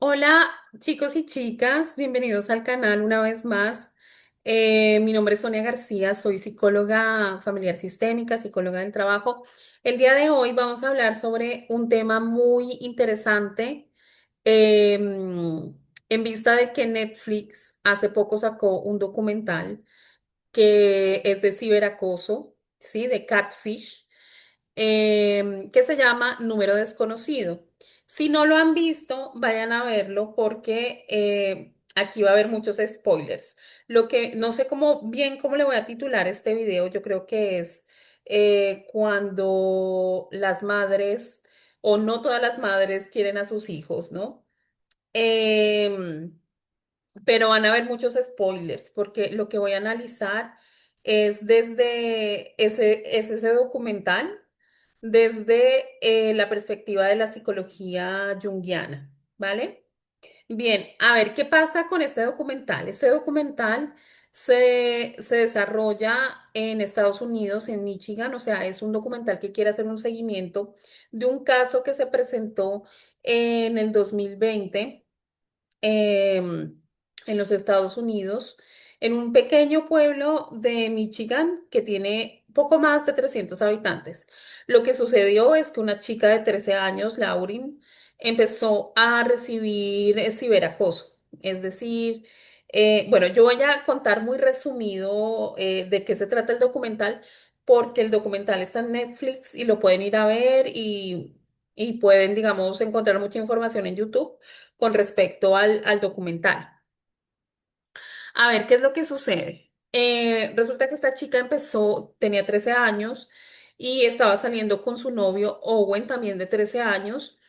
Hola chicos y chicas, bienvenidos al canal una vez más. Mi nombre es Sonia García, soy psicóloga familiar sistémica, psicóloga del trabajo. El día de hoy vamos a hablar sobre un tema muy interesante en vista de que Netflix hace poco sacó un documental que es de ciberacoso, ¿sí? De catfish que se llama Número Desconocido. Si no lo han visto, vayan a verlo porque aquí va a haber muchos spoilers. Lo que no sé cómo le voy a titular este video, yo creo que es cuando las madres o no todas las madres quieren a sus hijos, ¿no? Em, pero van a haber muchos spoilers porque lo que voy a analizar es desde ese documental, desde la perspectiva de la psicología junguiana, ¿vale? Bien, a ver, ¿qué pasa con este documental? Este documental se desarrolla en Estados Unidos, en Michigan, o sea, es un documental que quiere hacer un seguimiento de un caso que se presentó en el 2020 en los Estados Unidos, en un pequeño pueblo de Michigan que tiene poco más de 300 habitantes. Lo que sucedió es que una chica de 13 años, Lauren, empezó a recibir ciberacoso. Es decir, bueno, yo voy a contar muy resumido de qué se trata el documental, porque el documental está en Netflix y lo pueden ir a ver y pueden, digamos, encontrar mucha información en YouTube con respecto al documental. A ver, ¿qué es lo que sucede? Resulta que esta chica tenía 13 años y estaba saliendo con su novio Owen, también de 13 años,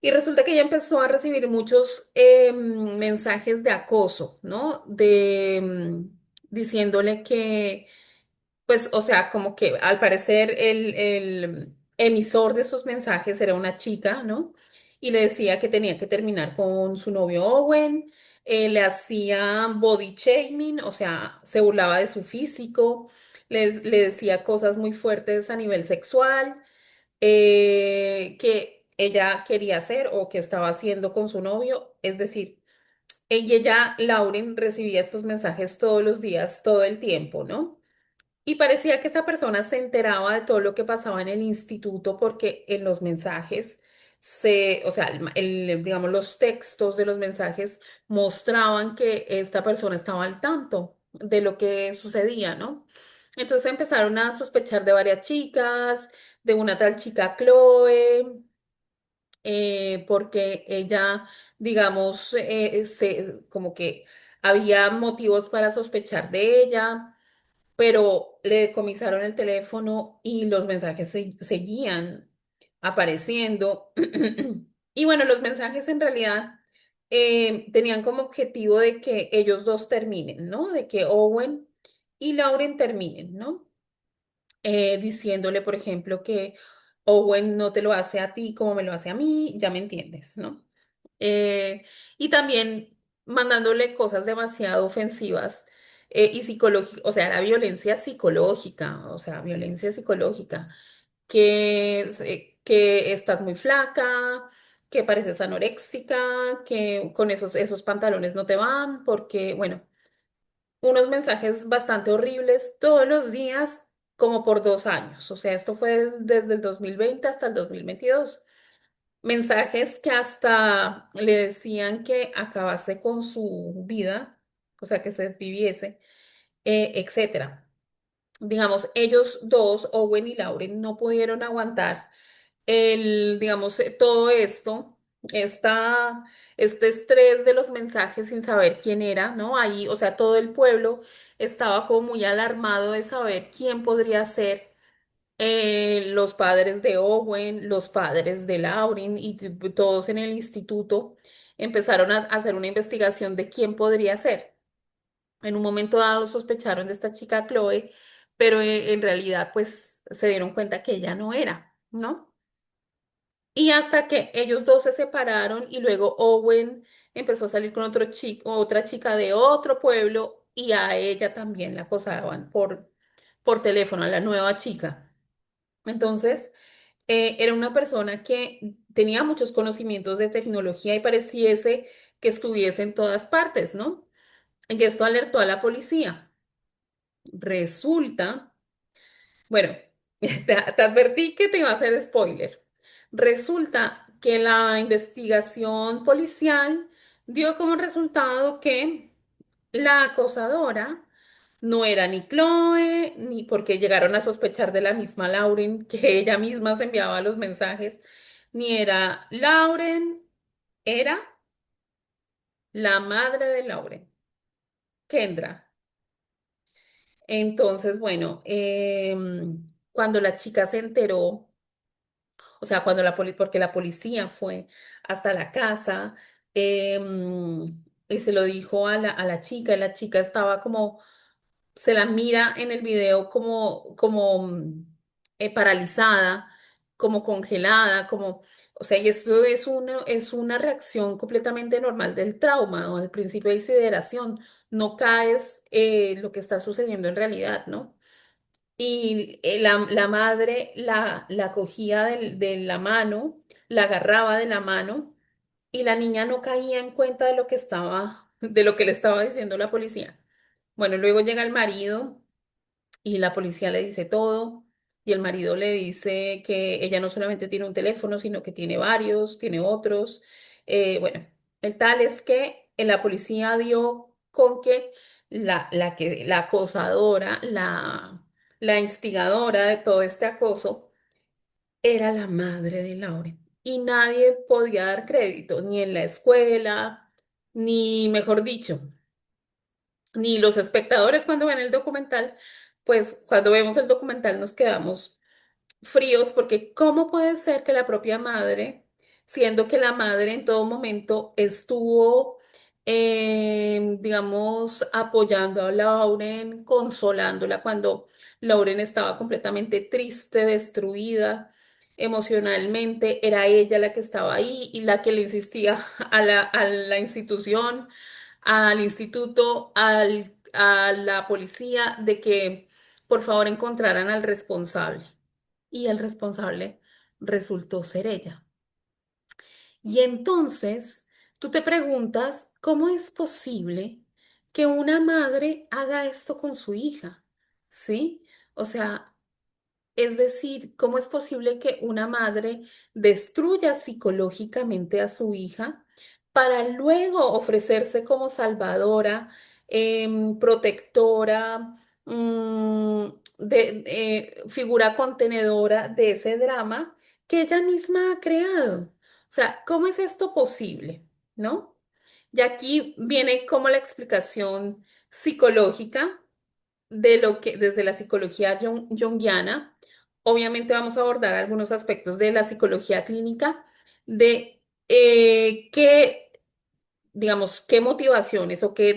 y resulta que ella empezó a recibir muchos mensajes de acoso, ¿no? Diciéndole que pues, o sea, como que al parecer el emisor de esos mensajes era una chica, ¿no? Y le decía que tenía que terminar con su novio Owen, le hacía body shaming, o sea, se burlaba de su físico, le decía cosas muy fuertes a nivel sexual, que ella quería hacer o que estaba haciendo con su novio, es decir, ella, Lauren, recibía estos mensajes todos los días, todo el tiempo, ¿no? Y parecía que esa persona se enteraba de todo lo que pasaba en el instituto porque en los mensajes o sea, digamos, los textos de los mensajes mostraban que esta persona estaba al tanto de lo que sucedía, ¿no? Entonces empezaron a sospechar de varias chicas, de una tal chica Chloe, porque ella, digamos, como que había motivos para sospechar de ella, pero le decomisaron el teléfono y los mensajes seguían apareciendo. Y bueno, los mensajes en realidad tenían como objetivo de que ellos dos terminen, ¿no? De que Owen y Lauren terminen, ¿no? Diciéndole, por ejemplo, que Owen no te lo hace a ti como me lo hace a mí, ya me entiendes, ¿no? Y también mandándole cosas demasiado ofensivas y psicológicas, o sea, la violencia psicológica, que estás muy flaca, que pareces anoréxica, que con esos pantalones no te van, porque, bueno, unos mensajes bastante horribles todos los días, como por 2 años. O sea, esto fue desde el 2020 hasta el 2022. Mensajes que hasta le decían que acabase con su vida, o sea, que se desviviese, etcétera. Digamos, ellos dos, Owen y Lauren, no pudieron aguantar digamos, todo esto, esta, este estrés de los mensajes sin saber quién era, ¿no? Ahí, o sea, todo el pueblo estaba como muy alarmado de saber quién podría ser los padres de Owen, los padres de Lauren y todos en el instituto empezaron a hacer una investigación de quién podría ser. En un momento dado sospecharon de esta chica Chloe, pero en realidad pues se dieron cuenta que ella no era, ¿no? Y hasta que ellos dos se separaron y luego Owen empezó a salir con otra chica de otro pueblo y a ella también la acosaban por teléfono, a la nueva chica. Entonces, era una persona que tenía muchos conocimientos de tecnología y pareciese que estuviese en todas partes, ¿no? Y esto alertó a la policía. Resulta, bueno, te advertí que te iba a hacer spoiler. Resulta que la investigación policial dio como resultado que la acosadora no era ni Chloe, ni porque llegaron a sospechar de la misma Lauren, que ella misma se enviaba los mensajes, ni era Lauren, era la madre de Lauren, Kendra. Entonces, bueno, cuando la chica se enteró, o sea, cuando porque la policía fue hasta la casa, y se lo dijo a la chica, y la chica estaba como se la mira en el video como paralizada, como congelada, como, o sea, y esto es una reacción completamente normal del trauma, o al principio hay sideración, no caes lo que está sucediendo en realidad, ¿no? Y la madre la cogía de la mano, la agarraba de la mano, y la niña no caía en cuenta de lo que estaba, de lo que le estaba diciendo la policía. Bueno, luego llega el marido y la policía le dice todo y el marido le dice que ella no solamente tiene un teléfono, sino que tiene varios, tiene otros. Bueno, el tal es que la policía dio con que la acosadora, la instigadora de todo este acoso era la madre de Lauren. Y nadie podía dar crédito, ni en la escuela, ni, mejor dicho, ni los espectadores cuando ven el documental, pues cuando vemos el documental nos quedamos fríos porque ¿cómo puede ser que la propia madre, siendo que la madre en todo momento estuvo, digamos, apoyando a Lauren, consolándola cuando Lauren estaba completamente triste, destruida emocionalmente, era ella la que estaba ahí y la que le insistía a la institución, al instituto, a la policía, de que por favor encontraran al responsable? Y el responsable resultó ser ella. Y entonces tú te preguntas, ¿cómo es posible que una madre haga esto con su hija? ¿Sí? O sea, es decir, ¿cómo es posible que una madre destruya psicológicamente a su hija para luego ofrecerse como salvadora, protectora, figura contenedora de ese drama que ella misma ha creado? O sea, ¿cómo es esto posible? ¿No? Y aquí viene como la explicación psicológica de lo que desde la psicología junguiana, obviamente vamos a abordar algunos aspectos de la psicología clínica, de qué, digamos, qué motivaciones o qué,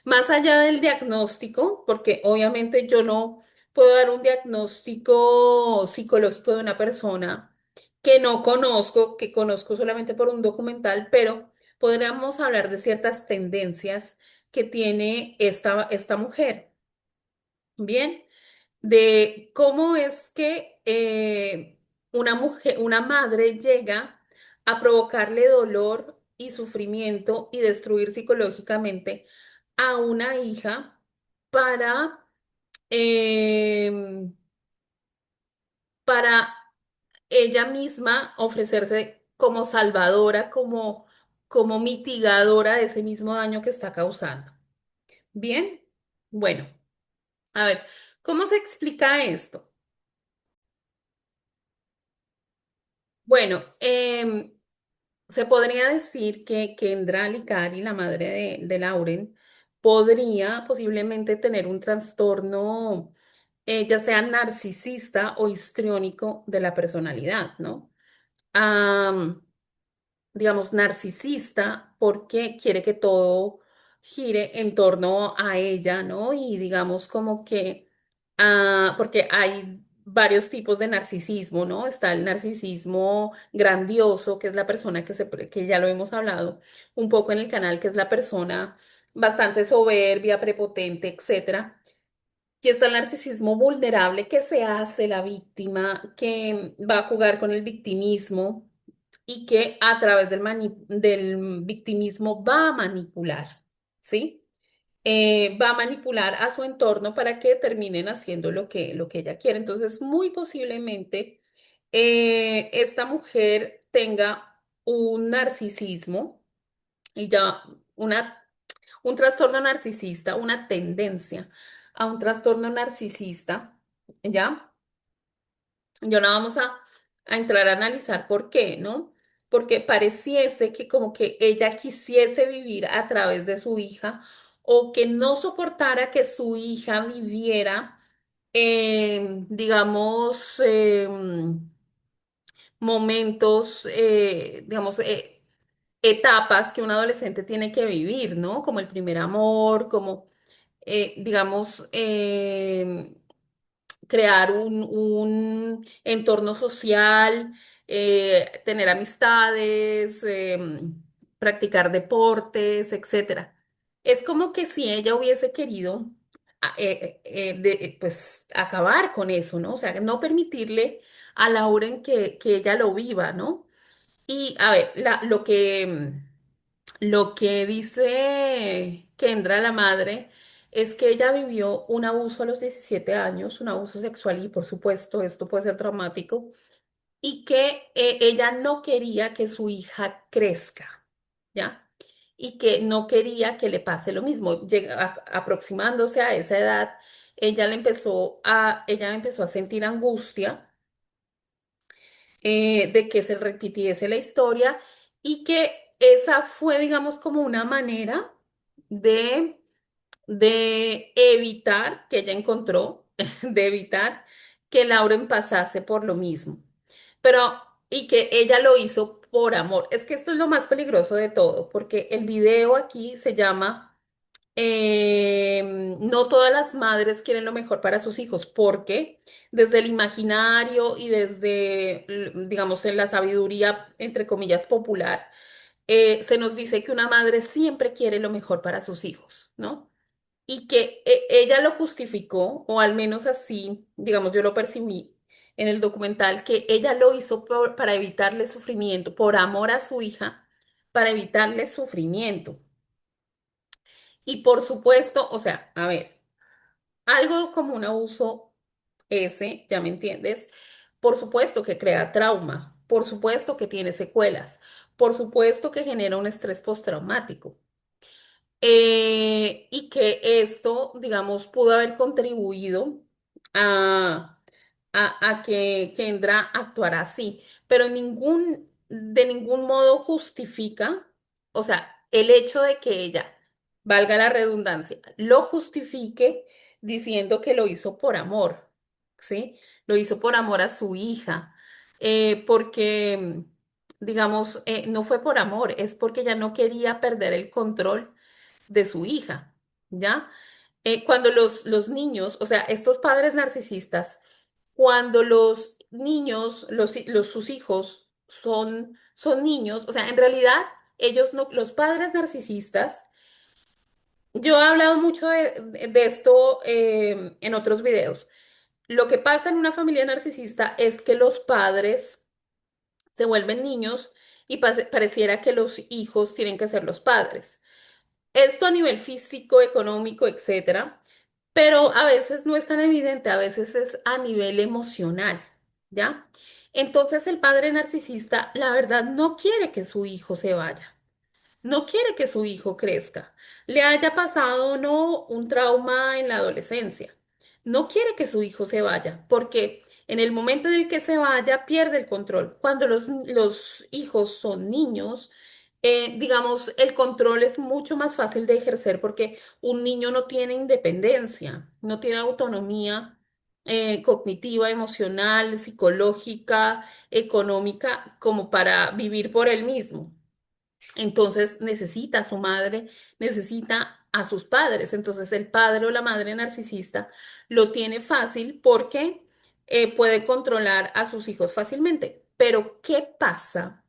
más allá del diagnóstico, porque obviamente yo no puedo dar un diagnóstico psicológico de una persona que no conozco, que conozco solamente por un documental, pero podríamos hablar de ciertas tendencias que tiene esta mujer. Bien, de cómo es que una mujer, una madre llega a provocarle dolor y sufrimiento y destruir psicológicamente a una hija para, em, para ella misma ofrecerse como salvadora, como mitigadora de ese mismo daño que está causando. Bien, bueno, a ver, ¿cómo se explica esto? Bueno, se podría decir que Kendra Licari, la madre de Lauren, podría posiblemente tener un trastorno, ya sea narcisista o histriónico de la personalidad, ¿no? Digamos, narcisista porque quiere que todo gire en torno a ella, ¿no? Y digamos como que, porque hay varios tipos de narcisismo, ¿no? Está el narcisismo grandioso, que es la persona que ya lo hemos hablado un poco en el canal, que es la persona bastante soberbia, prepotente, etcétera. Y está el narcisismo vulnerable, que se hace la víctima, que va a jugar con el victimismo, y que a través del victimismo va a manipular, ¿sí? Va a manipular a su entorno para que terminen haciendo lo que ella quiere. Entonces, muy posiblemente esta mujer tenga un narcisismo y ya una, un trastorno narcisista, una tendencia a un trastorno narcisista, ¿ya? Yo no vamos a entrar a analizar por qué, ¿no? Porque pareciese que como que ella quisiese vivir a través de su hija o que no soportara que su hija viviera, digamos, momentos, digamos, etapas que un adolescente tiene que vivir, ¿no? Como el primer amor, como, digamos, crear un entorno social, tener amistades, practicar deportes, etcétera. Es como que si ella hubiese querido, pues, acabar con eso, ¿no? O sea, no permitirle a Lauren que ella lo viva, ¿no? Y a ver, lo que dice Kendra, la madre, es que ella vivió un abuso a los 17 años, un abuso sexual y por supuesto esto puede ser traumático, y que ella no quería que su hija crezca, ¿ya? Y que no quería que le pase lo mismo. Aproximándose a esa edad, ella empezó a sentir angustia de que se repitiese la historia y que esa fue, digamos, como una manera de, de evitar, que ella encontró, de evitar que Lauren pasase por lo mismo. Pero, y que ella lo hizo por amor. Es que esto es lo más peligroso de todo, porque el video aquí se llama no todas las madres quieren lo mejor para sus hijos, porque desde el imaginario y desde, digamos, en la sabiduría, entre comillas, popular, se nos dice que una madre siempre quiere lo mejor para sus hijos, ¿no? Y que ella lo justificó, o al menos así, digamos, yo lo percibí en el documental, que ella lo hizo para evitarle sufrimiento, por amor a su hija, para evitarle sufrimiento. Y por supuesto, o sea, a ver, algo como un abuso ese, ya me entiendes, por supuesto que crea trauma, por supuesto que tiene secuelas, por supuesto que genera un estrés postraumático. Y que esto, digamos, pudo haber contribuido a, a que Kendra actuara así, pero de ningún modo justifica, o sea, el hecho de que ella, valga la redundancia, lo justifique diciendo que lo hizo por amor, ¿sí? Lo hizo por amor a su hija, porque, digamos, no fue por amor, es porque ella no quería perder el control de su hija, ¿ya? Cuando los niños, o sea, estos padres narcisistas, cuando los niños, sus hijos son niños, o sea, en realidad ellos no, los padres narcisistas, yo he hablado mucho de esto en otros videos. Lo que pasa en una familia narcisista es que los padres se vuelven niños y pareciera que los hijos tienen que ser los padres. Esto a nivel físico, económico, etcétera, pero a veces no es tan evidente, a veces es a nivel emocional, ¿ya? Entonces el padre narcisista, la verdad, no quiere que su hijo se vaya. No quiere que su hijo crezca, le haya pasado o no un trauma en la adolescencia. No quiere que su hijo se vaya, porque en el momento en el que se vaya, pierde el control. Cuando los hijos son niños, digamos, el control es mucho más fácil de ejercer porque un niño no tiene independencia, no tiene autonomía cognitiva, emocional, psicológica, económica, como para vivir por él mismo. Entonces necesita a su madre, necesita a sus padres. Entonces el padre o la madre narcisista lo tiene fácil porque puede controlar a sus hijos fácilmente. Pero ¿qué pasa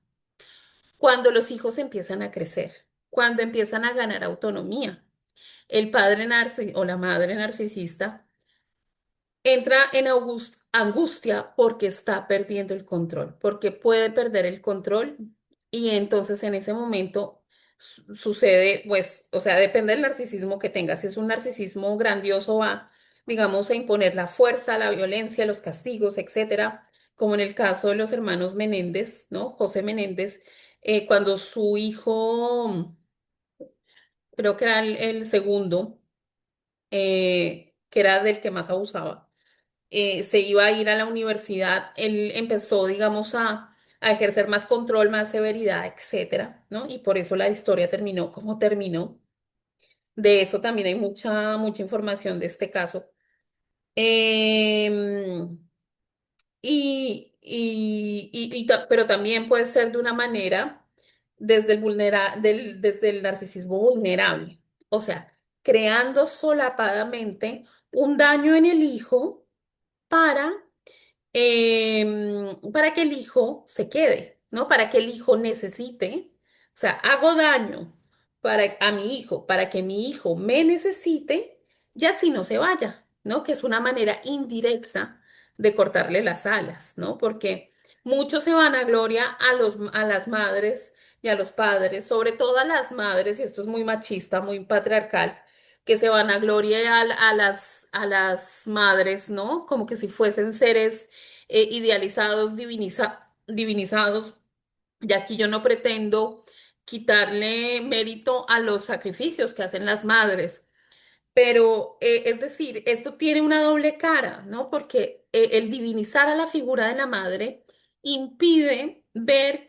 cuando los hijos empiezan a crecer? Cuando empiezan a ganar autonomía. El padre o la madre narcisista entra angustia porque está perdiendo el control, porque puede perder el control y entonces en ese momento sucede, pues, o sea, depende del narcisismo que tengas. Si es un narcisismo grandioso, va, digamos, a imponer la fuerza, la violencia, los castigos, etcétera, como en el caso de los hermanos Menéndez, ¿no? José Menéndez, cuando su hijo, creo que era el segundo, que era del que más abusaba, se iba a ir a la universidad, él empezó, digamos, a ejercer más control, más severidad, etcétera, ¿no? Y por eso la historia terminó como terminó. De eso también hay mucha información de este caso. Em, pero también puede ser de una manera desde el narcisismo vulnerable. O sea, creando solapadamente un daño en el hijo para para que el hijo se quede, ¿no? Para que el hijo necesite, o sea, hago daño a mi hijo, para que mi hijo me necesite, y así no se vaya, ¿no? Que es una manera indirecta de cortarle las alas, ¿no? Porque muchos se van a gloria a las madres y a los padres, sobre todo a las madres, y esto es muy machista, muy patriarcal, que se van a gloria a las madres, ¿no? Como que si fuesen seres idealizados, divinizados. Y aquí yo no pretendo quitarle mérito a los sacrificios que hacen las madres, pero es decir, esto tiene una doble cara, ¿no? Porque el divinizar a la figura de la madre impide ver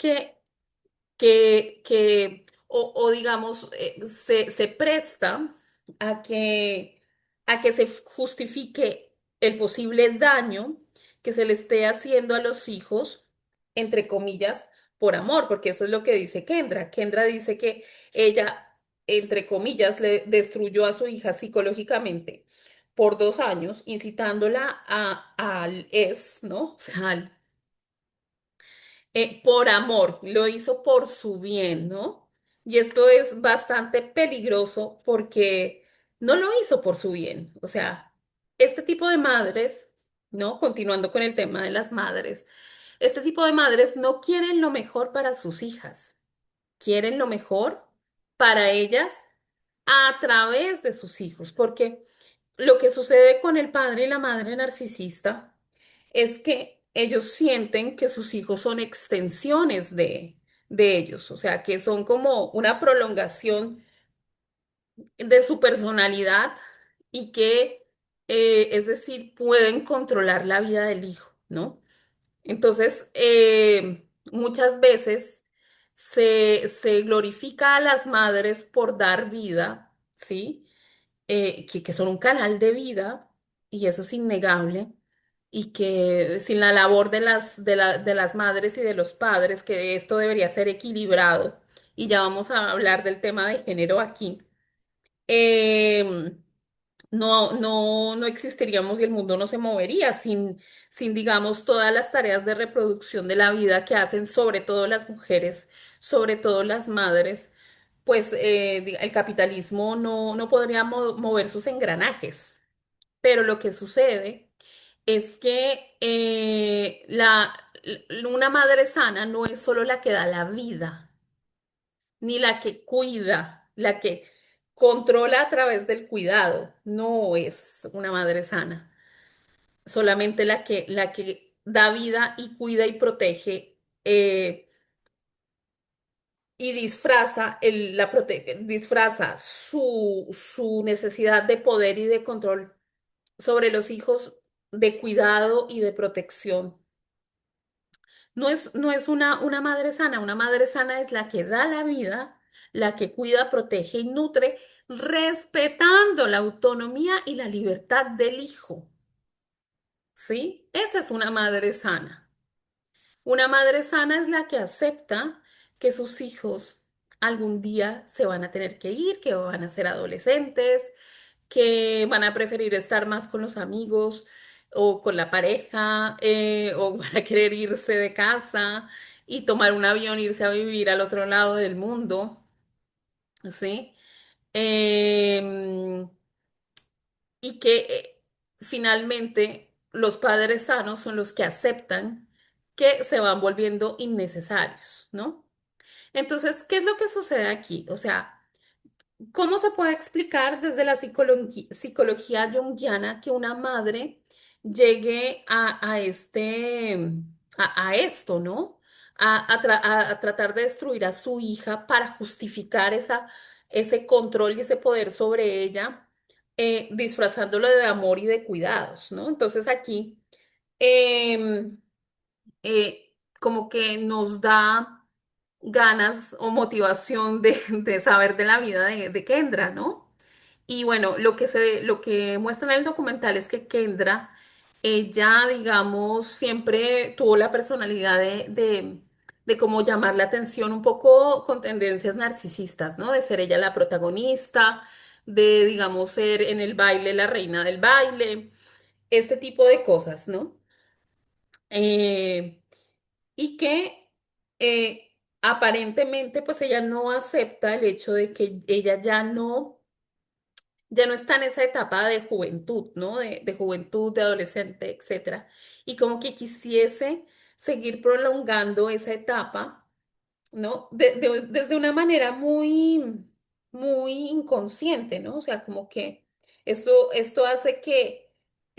o digamos, se presta a que se justifique el posible daño que se le esté haciendo a los hijos, entre comillas, por amor, porque eso es lo que dice Kendra. Kendra dice que ella, entre comillas, le destruyó a su hija psicológicamente por 2 años, incitándola al ¿no? O sea, por amor, lo hizo por su bien, ¿no? Y esto es bastante peligroso porque no lo hizo por su bien. O sea, este tipo de madres, ¿no? Continuando con el tema de las madres, este tipo de madres no quieren lo mejor para sus hijas, quieren lo mejor para ellas a través de sus hijos, porque lo que sucede con el padre y la madre narcisista es que ellos sienten que sus hijos son extensiones de ellos, o sea, que son como una prolongación de su personalidad y que, es decir, pueden controlar la vida del hijo, ¿no? Entonces, muchas veces se glorifica a las madres por dar vida, ¿sí? Que son un canal de vida, y eso es innegable, y que sin la labor de las madres y de los padres, que esto debería ser equilibrado, y ya vamos a hablar del tema de género aquí, em, no existiríamos y el mundo no se movería sin, digamos, todas las tareas de reproducción de la vida que hacen sobre todo las mujeres, sobre todo las madres, pues el capitalismo no podría mover sus engranajes. Pero lo que sucede es que una madre sana no es solo la que da la vida, ni la que cuida, la que controla a través del cuidado. No es una madre sana, solamente la que da vida y cuida y protege. Y disfraza, disfraza su necesidad de poder y de control sobre los hijos, de cuidado y de protección. No es una madre sana. Una madre sana es la que da la vida, la que cuida, protege y nutre, respetando la autonomía y la libertad del hijo. ¿Sí? Esa es una madre sana. Una madre sana es la que acepta que sus hijos algún día se van a tener que ir, que van a ser adolescentes, que van a preferir estar más con los amigos o con la pareja, o van a querer irse de casa y tomar un avión, irse a vivir al otro lado del mundo, ¿sí? Em, y que finalmente los padres sanos son los que aceptan que se van volviendo innecesarios, ¿no? Entonces, ¿qué es lo que sucede aquí? O sea, ¿cómo se puede explicar desde la psicología junguiana que una madre llegue a esto, ¿no? A tratar de destruir a su hija para justificar ese control y ese poder sobre ella, disfrazándolo de amor y de cuidados, ¿no? Entonces aquí, em, como que nos da ganas o motivación de saber de la vida de Kendra, ¿no? Y bueno, lo que muestra en el documental es que Kendra, ella, digamos, siempre tuvo la personalidad de cómo llamar la atención un poco con tendencias narcisistas, ¿no? De ser ella la protagonista, de, digamos, ser en el baile la reina del baile, este tipo de cosas, ¿no? Eh, y que aparentemente pues ella no acepta el hecho de que ella ya no está en esa etapa de juventud, ¿no? De juventud, de adolescente, etcétera. Y como que quisiese seguir prolongando esa etapa, ¿no? Desde una manera muy inconsciente, ¿no? O sea, como que esto hace que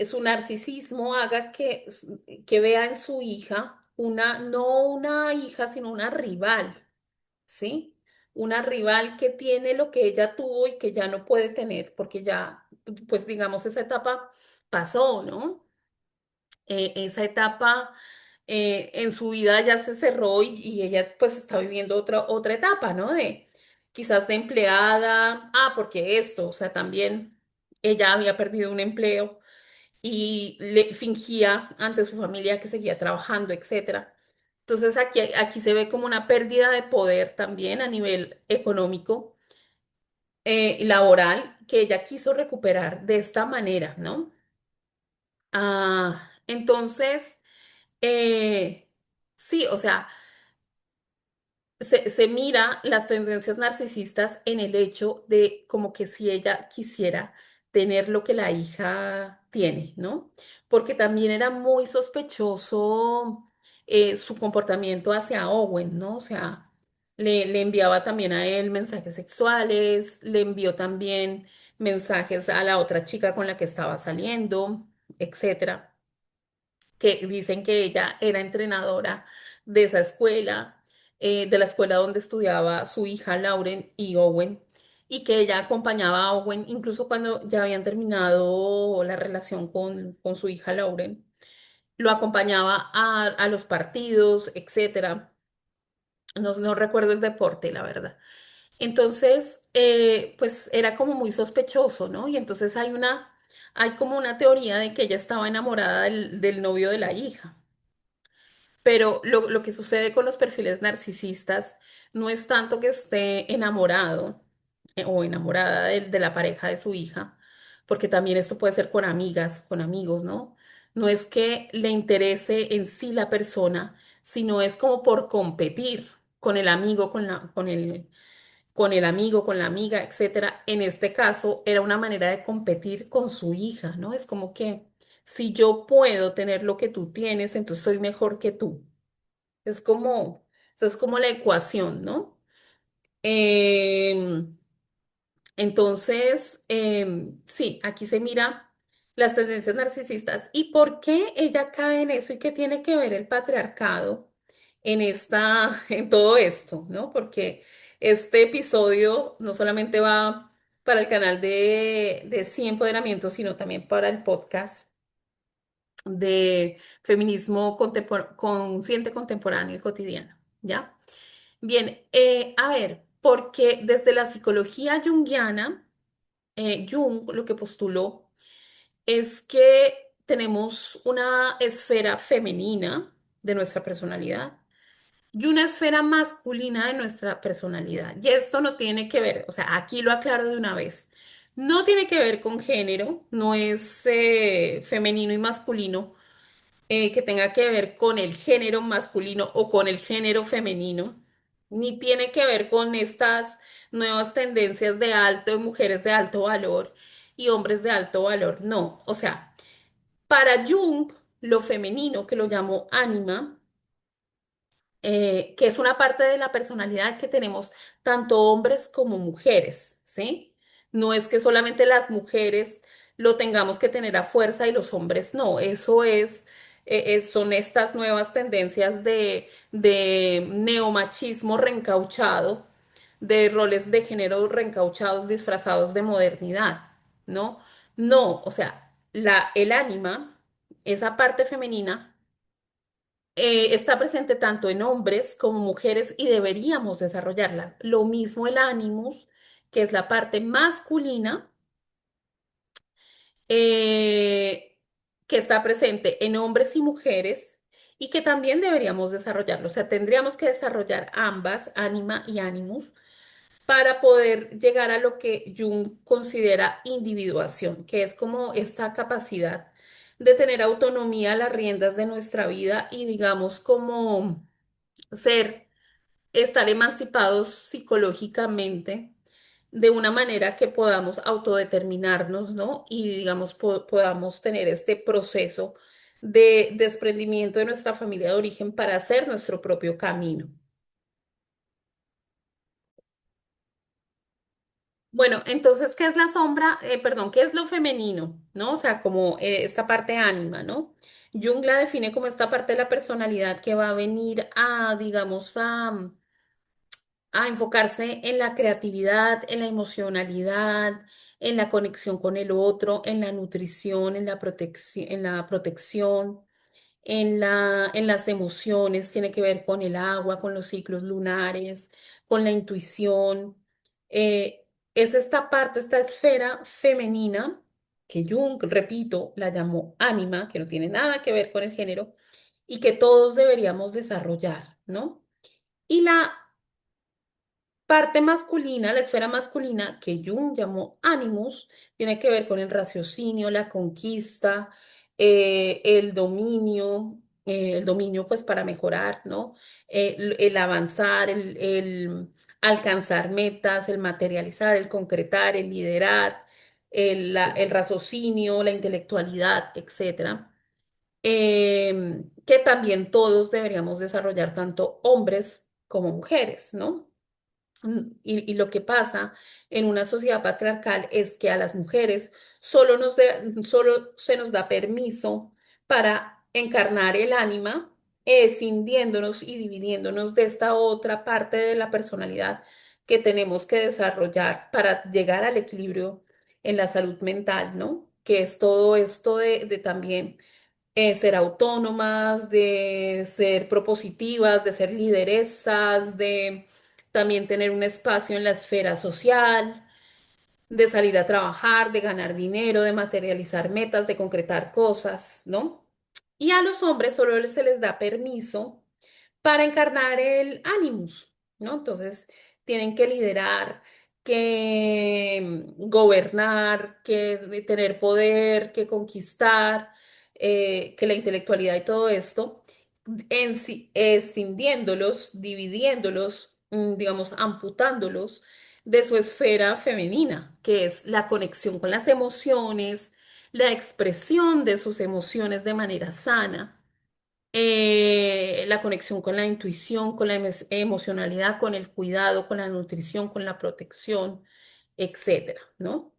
su narcisismo haga que vea en su hija no una hija, sino una rival, ¿sí? Una rival que tiene lo que ella tuvo y que ya no puede tener, porque ya, pues digamos, esa etapa pasó, ¿no? Esa etapa en su vida ya se cerró y ella pues está viviendo otra etapa, ¿no? De quizás de empleada, porque esto, o sea, también ella había perdido un empleo y le fingía ante su familia que seguía trabajando, etcétera. Entonces aquí se ve como una pérdida de poder también a nivel económico, laboral, que ella quiso recuperar de esta manera, ¿no? Entonces, eh, sí, o sea, se mira las tendencias narcisistas en el hecho de como que si ella quisiera tener lo que la hija tiene, ¿no? Porque también era muy sospechoso su comportamiento hacia Owen, ¿no? O sea, le enviaba también a él mensajes sexuales, le envió también mensajes a la otra chica con la que estaba saliendo, etcétera, que dicen que ella era entrenadora de esa escuela, de la escuela donde estudiaba su hija Lauren y Owen, y que ella acompañaba a Owen incluso cuando ya habían terminado la relación con su hija Lauren. Lo acompañaba a los partidos, etcétera. No recuerdo el deporte, la verdad. Entonces, pues era como muy sospechoso, ¿no? Y entonces hay como una teoría de que ella estaba enamorada del novio de la hija. Pero lo que sucede con los perfiles narcisistas no es tanto que esté enamorado o enamorada de la pareja de su hija, porque también esto puede ser con amigas, con amigos, ¿no? No es que le interese en sí la persona, sino es como por competir con el amigo, con el amigo, con la amiga, etcétera. En este caso, era una manera de competir con su hija, ¿no? Es como que si yo puedo tener lo que tú tienes, entonces soy mejor que tú. Es como, esa es como la ecuación, ¿no? Em, entonces, sí, aquí se mira las tendencias narcisistas y por qué ella cae en eso y qué tiene que ver el patriarcado en todo esto, ¿no? Porque este episodio no solamente va para el canal de Sí Empoderamiento, sino también para el podcast de feminismo consciente, contemporáneo y cotidiano, ¿ya? Bien, a ver, porque desde la psicología junguiana, Jung lo que postuló es que tenemos una esfera femenina de nuestra personalidad y una esfera masculina de nuestra personalidad. Y esto no tiene que ver, o sea, aquí lo aclaro de una vez, no tiene que ver con género, no es femenino y masculino, que tenga que ver con el género masculino o con el género femenino, ni tiene que ver con estas nuevas tendencias de mujeres de alto valor y hombres de alto valor. No, o sea, Para Jung, lo femenino, que lo llamó ánima, que es una parte de la personalidad que tenemos tanto hombres como mujeres, ¿sí? No es que solamente las mujeres lo tengamos que tener a fuerza y los hombres no, eso son estas nuevas tendencias de neomachismo reencauchado, de roles de género reencauchados disfrazados de modernidad, ¿no? No, o sea, el ánima, esa parte femenina, está presente tanto en hombres como mujeres y deberíamos desarrollarla. Lo mismo el animus, que es la parte masculina, eh, que está presente en hombres y mujeres y que también deberíamos desarrollarlo. O sea, tendríamos que desarrollar ambas, anima y animus, para poder llegar a lo que Jung considera individuación, que es como esta capacidad de tener autonomía a las riendas de nuestra vida y digamos como ser, estar emancipados psicológicamente de una manera que podamos autodeterminarnos, ¿no? Y digamos, podamos tener este proceso de desprendimiento de nuestra familia de origen para hacer nuestro propio camino. Bueno, entonces, ¿qué es la sombra? Perdón, ¿qué es lo femenino? ¿No? O sea, como esta parte ánima, ¿no? Jung la define como esta parte de la personalidad que va a venir a, digamos, a enfocarse en la creatividad, en la emocionalidad, en la conexión con el otro, en la nutrición, en las emociones, tiene que ver con el agua, con los ciclos lunares, con la intuición. Es esta parte, esta esfera femenina que Jung, repito, la llamó ánima, que no tiene nada que ver con el género y que todos deberíamos desarrollar, ¿no? Y la parte masculina, la esfera masculina, que Jung llamó animus, tiene que ver con el raciocinio, la conquista, el dominio pues para mejorar, ¿no? El avanzar, el alcanzar metas, el materializar, el concretar, el liderar, el raciocinio, la intelectualidad, etcétera. Que también todos deberíamos desarrollar, tanto hombres como mujeres, ¿no? Y lo que pasa en una sociedad patriarcal es que a las mujeres solo se nos da permiso para encarnar el ánima, escindiéndonos y dividiéndonos de esta otra parte de la personalidad que tenemos que desarrollar para llegar al equilibrio en la salud mental, ¿no? Que es todo esto de también ser autónomas, de ser propositivas, de ser lideresas, de también tener un espacio en la esfera social, de salir a trabajar, de ganar dinero, de materializar metas, de concretar cosas, ¿no? Y a los hombres solo se les da permiso para encarnar el animus, ¿no? Entonces, tienen que liderar, que gobernar, que tener poder, que conquistar, que la intelectualidad y todo esto, escindiéndolos, dividiéndolos, digamos, amputándolos de su esfera femenina, que es la conexión con las emociones, la expresión de sus emociones de manera sana, la conexión con la intuición, con la emocionalidad, con el cuidado, con la nutrición, con la protección, etcétera, ¿no?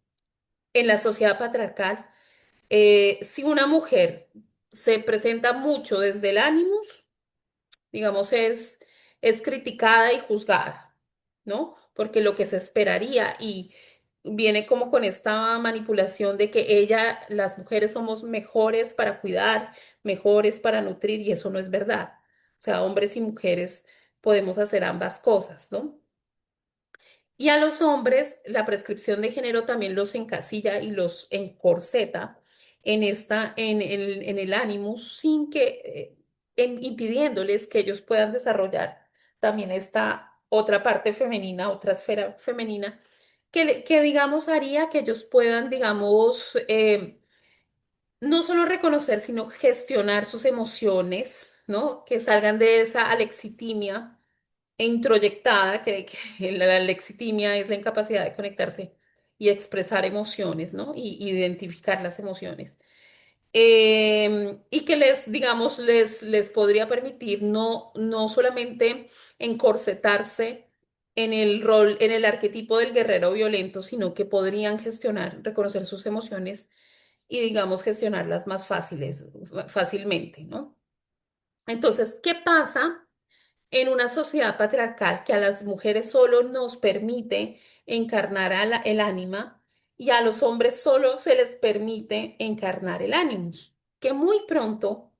En la sociedad patriarcal, si una mujer se presenta mucho desde el ánimos, digamos, es criticada y juzgada, ¿no? Porque lo que se esperaría y viene como con esta manipulación de que las mujeres somos mejores para cuidar, mejores para nutrir, y eso no es verdad. O sea, hombres y mujeres podemos hacer ambas cosas, ¿no? Y a los hombres, la prescripción de género también los encasilla y los encorseta en el ánimo, sin que, impidiéndoles que ellos puedan desarrollar también esta otra parte femenina, otra esfera femenina, que digamos haría que ellos puedan, digamos, no solo reconocer, sino gestionar sus emociones, ¿no? Que salgan de esa alexitimia introyectada, que la lexitimia es la incapacidad de conectarse y expresar emociones, ¿no? Y identificar las emociones. y que les, digamos, les podría permitir no solamente encorsetarse en el rol, en el arquetipo del guerrero violento, sino que podrían gestionar, reconocer sus emociones y, digamos, gestionarlas más fácilmente, ¿no? Entonces, ¿qué pasa en una sociedad patriarcal que a las mujeres solo nos permite encarnar el ánima y a los hombres solo se les permite encarnar el ánimos? Que muy pronto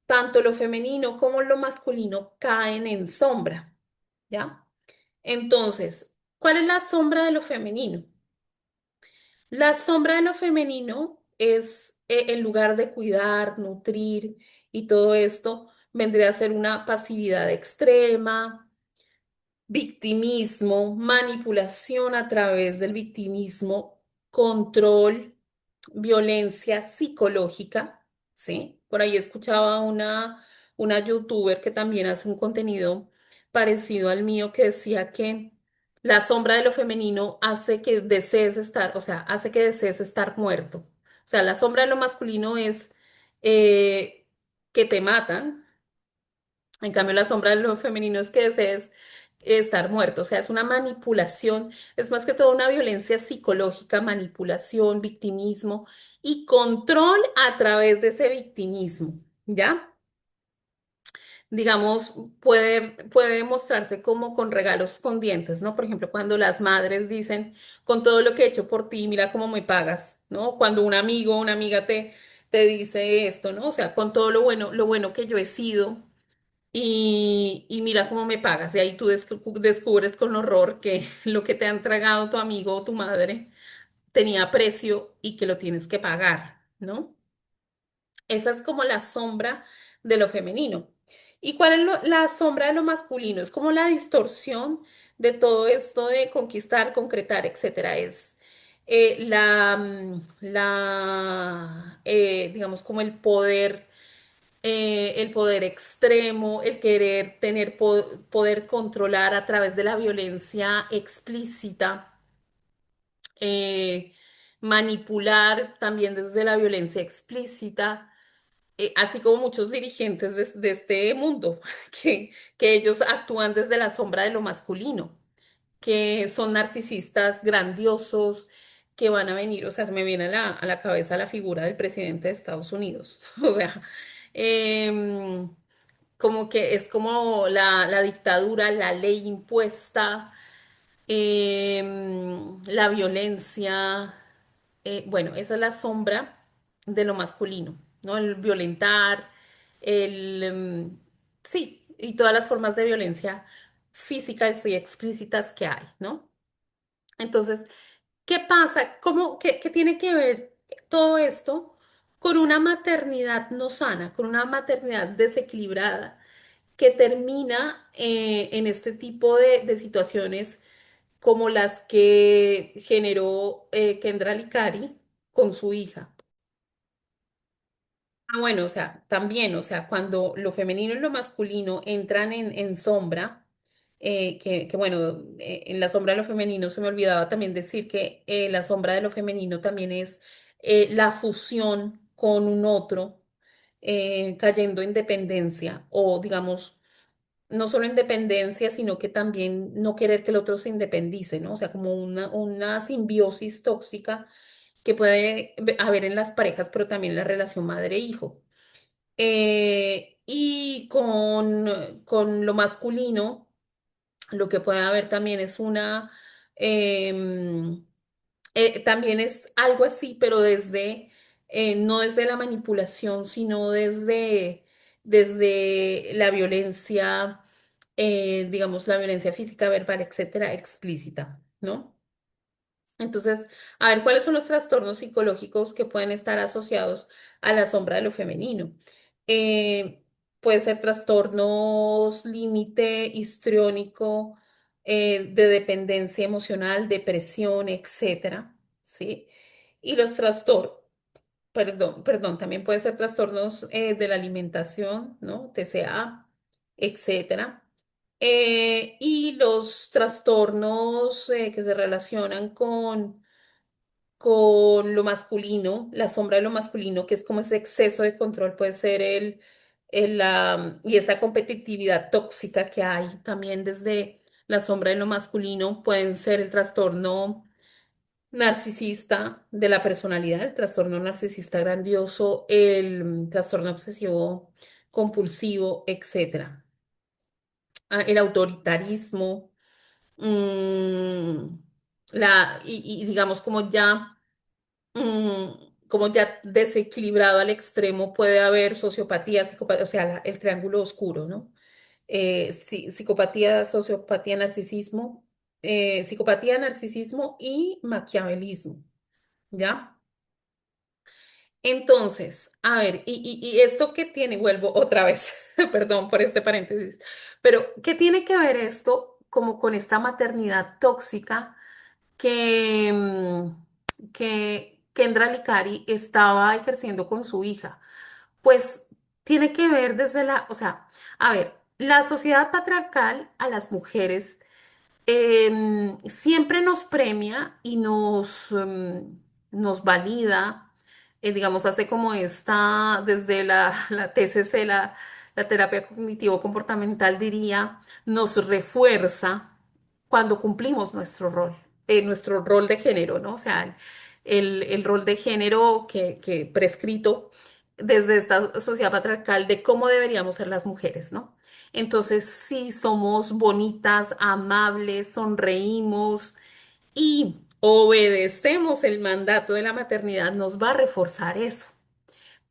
tanto lo femenino como lo masculino caen en sombra, ¿ya? Entonces, ¿cuál es la sombra de lo femenino? La sombra de lo femenino es, en lugar de cuidar, nutrir y todo esto, vendría a ser una pasividad extrema, victimismo, manipulación a través del victimismo, control, violencia psicológica, ¿sí? Por ahí escuchaba una youtuber que también hace un contenido parecido al mío que decía que la sombra de lo femenino hace que desees estar, o sea, hace que desees estar muerto. O sea, la sombra de lo masculino es eh, que te matan. En cambio, la sombra de lo femenino es que desees estar muerto, o sea, es una manipulación, es más que todo una violencia psicológica, manipulación, victimismo y control a través de ese victimismo, ¿ya? Digamos, puede mostrarse como con regalos con dientes, ¿no? Por ejemplo, cuando las madres dicen, con todo lo que he hecho por ti, mira cómo me pagas, ¿no? Cuando un amigo o una amiga te dice esto, ¿no? O sea, con todo lo bueno que yo he sido y mira cómo me pagas. Y ahí tú descubres con horror que lo que te han tragado tu amigo o tu madre tenía precio y que lo tienes que pagar, ¿no? Esa es como la sombra de lo femenino. ¿Y cuál es la sombra de lo masculino? Es como la distorsión de todo esto de conquistar, concretar, etcétera. Es digamos, como el poder extremo, el querer tener poder controlar a través de la violencia explícita, manipular también desde la violencia explícita, así como muchos dirigentes de este mundo, que ellos actúan desde la sombra de lo masculino, que son narcisistas grandiosos. Que van a venir, o sea, se me viene a la cabeza la figura del presidente de Estados Unidos, o sea, em, como que es como la dictadura, la ley impuesta, la violencia. Bueno, esa es la sombra de lo masculino, ¿no? El violentar, sí, y todas las formas de violencia físicas y explícitas que hay, ¿no? Entonces, ¿qué pasa? ¿Qué tiene que ver todo esto con una maternidad no sana, con una maternidad desequilibrada, que termina en este tipo de situaciones como las que generó Kendra Licari con su hija? Ah, bueno, o sea, también, o sea, cuando lo femenino y lo masculino entran en sombra, bueno, en la sombra de lo femenino se me olvidaba también decir que la sombra de lo femenino también es la fusión con un otro, cayendo en dependencia o, digamos, no solo en dependencia, sino que también no querer que el otro se independice, ¿no? O sea, como una simbiosis tóxica que puede haber en las parejas, pero también en la relación madre-hijo. Y con lo masculino, lo que puede haber también es em, también es algo así, pero no desde la manipulación, sino desde la violencia, digamos, la violencia física, verbal, etcétera, explícita, ¿no? Entonces, a ver, ¿cuáles son los trastornos psicológicos que pueden estar asociados a la sombra de lo femenino? Eh, Puede ser trastornos límite histriónico, de dependencia emocional, depresión, etcétera, ¿sí? Y los trastornos, perdón, también puede ser trastornos de la alimentación, ¿no? TCA, etcétera. Y los trastornos que se relacionan con lo masculino, la sombra de lo masculino, que es como ese exceso de control, puede ser y esta competitividad tóxica que hay también desde la sombra de lo masculino, pueden ser el trastorno narcisista de la personalidad, el trastorno narcisista grandioso, el trastorno obsesivo compulsivo, etcétera. El autoritarismo, mm, y digamos como ya desequilibrado al extremo, puede haber sociopatía, psicopatía, o sea, el triángulo oscuro, ¿no? Psicopatía, sociopatía, narcisismo, psicopatía, narcisismo y maquiavelismo, ¿ya? Entonces, a ver, y esto qué tiene, vuelvo otra vez, perdón por este paréntesis, pero ¿qué tiene que ver esto como con esta maternidad tóxica que, que Kendra Licari estaba ejerciendo con su hija? Pues tiene que ver desde o sea, a ver, la sociedad patriarcal a las mujeres siempre nos premia y nos valida, digamos, hace como esta, desde la TCC, la terapia cognitivo-comportamental, diría, nos refuerza cuando cumplimos nuestro rol de género, ¿no? O sea, el rol de género que prescrito desde esta sociedad patriarcal de cómo deberíamos ser las mujeres, ¿no? Entonces, si somos bonitas, amables, sonreímos y obedecemos el mandato de la maternidad, nos va a reforzar eso.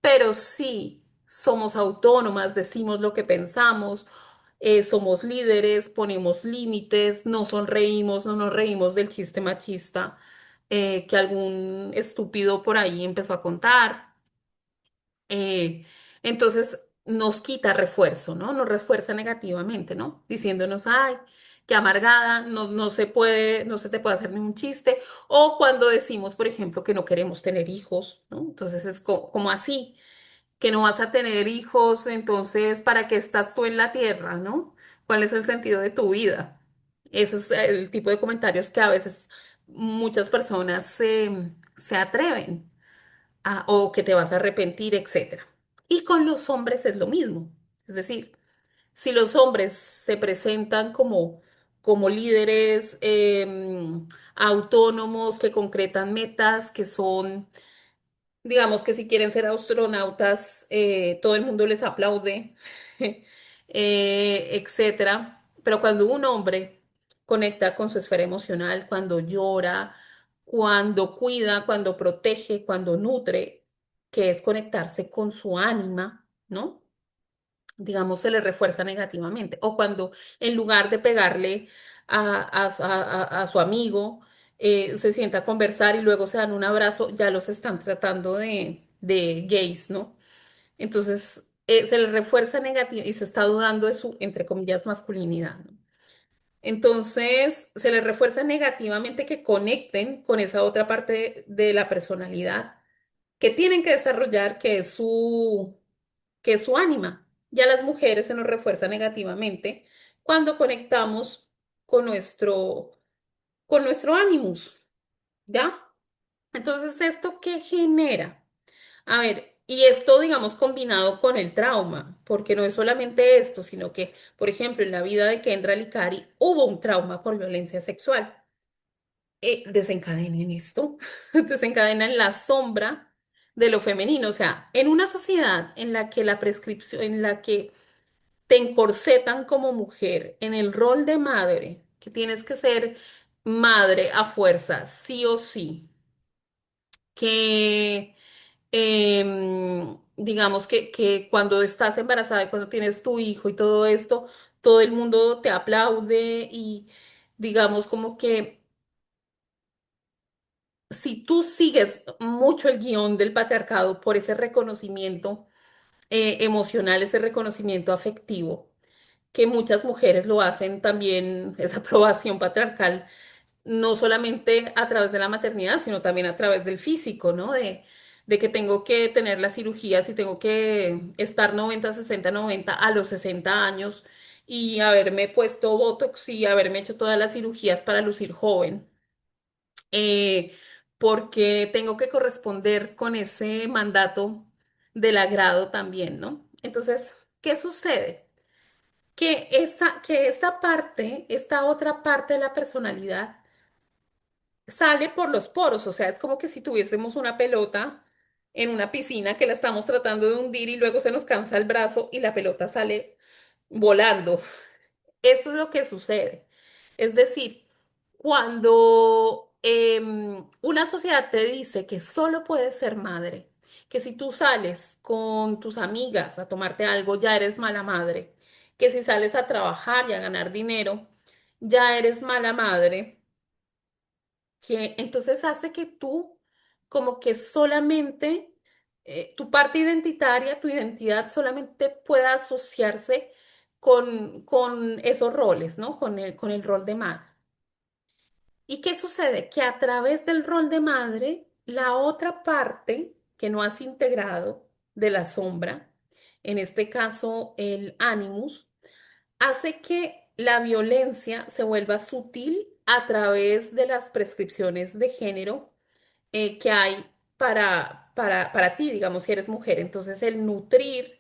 Pero si somos autónomas, decimos lo que pensamos, somos líderes, ponemos límites, no sonreímos, no nos reímos del chiste machista que algún estúpido por ahí empezó a contar. Eh, entonces nos quita refuerzo, ¿no? Nos refuerza negativamente, ¿no? Diciéndonos, ay, qué amargada, no se puede, no se te puede hacer ningún chiste. O cuando decimos, por ejemplo, que no queremos tener hijos, ¿no? Entonces es como así, que no vas a tener hijos, entonces, ¿para qué estás tú en la tierra, ¿no? ¿Cuál es el sentido de tu vida? Ese es el tipo de comentarios que a veces muchas personas se atreven o que te vas a arrepentir, etcétera. Y con los hombres es lo mismo. Es decir, si los hombres se presentan como líderes autónomos que concretan metas, que son, digamos que si quieren ser astronautas, todo el mundo les aplaude, etcétera. Pero cuando un hombre conecta con su esfera emocional, cuando llora, cuando cuida, cuando protege, cuando nutre, que es conectarse con su ánima, ¿no? Digamos, se le refuerza negativamente. O cuando en lugar de pegarle a su amigo, se sienta a conversar y luego se dan un abrazo, ya los están tratando de gays, ¿no? Entonces, se le refuerza negativo y se está dudando de su, entre comillas, masculinidad, ¿no? Entonces, se les refuerza negativamente que conecten con esa otra parte de la personalidad que tienen que desarrollar, que es su ánima. Ya las mujeres se nos refuerza negativamente cuando conectamos con nuestro ánimos, ¿ya? Entonces, ¿esto qué genera? A ver, y esto, digamos, combinado con el trauma, porque no es solamente esto, sino que, por ejemplo, en la vida de Kendra Licari hubo un trauma por violencia sexual. Desencadena en esto, desencadena en la sombra de lo femenino. O sea, en una sociedad en la que la prescripción, en la que te encorsetan como mujer en el rol de madre, que tienes que ser madre a fuerza, sí o sí, que digamos que cuando estás embarazada y cuando tienes tu hijo y todo esto, todo el mundo te aplaude y digamos como que si tú sigues mucho el guión del patriarcado por ese reconocimiento emocional, ese reconocimiento afectivo, que muchas mujeres lo hacen también, esa aprobación patriarcal, no solamente a través de la maternidad, sino también a través del físico, ¿no? De que tengo que tener las cirugías y tengo que estar 90 60 90 a los 60 años y haberme puesto Botox y haberme hecho todas las cirugías para lucir joven. porque tengo que corresponder con ese mandato del agrado también, ¿no? Entonces, ¿qué sucede? Que esta parte, esta otra parte de la personalidad, sale por los poros, o sea, es como que si tuviésemos una pelota en una piscina que la estamos tratando de hundir y luego se nos cansa el brazo y la pelota sale volando. Eso es lo que sucede. Es decir, cuando una sociedad te dice que solo puedes ser madre, que si tú sales con tus amigas a tomarte algo, ya eres mala madre, que si sales a trabajar y a ganar dinero, ya eres mala madre, que entonces hace que tú como que solamente tu parte identitaria, tu identidad solamente pueda asociarse con esos roles, ¿no? Con el rol de madre. ¿Y qué sucede? Que a través del rol de madre, la otra parte que no has integrado de la sombra, en este caso el animus, hace que la violencia se vuelva sutil a través de las prescripciones de género que hay para ti, digamos, si eres mujer. Entonces el nutrir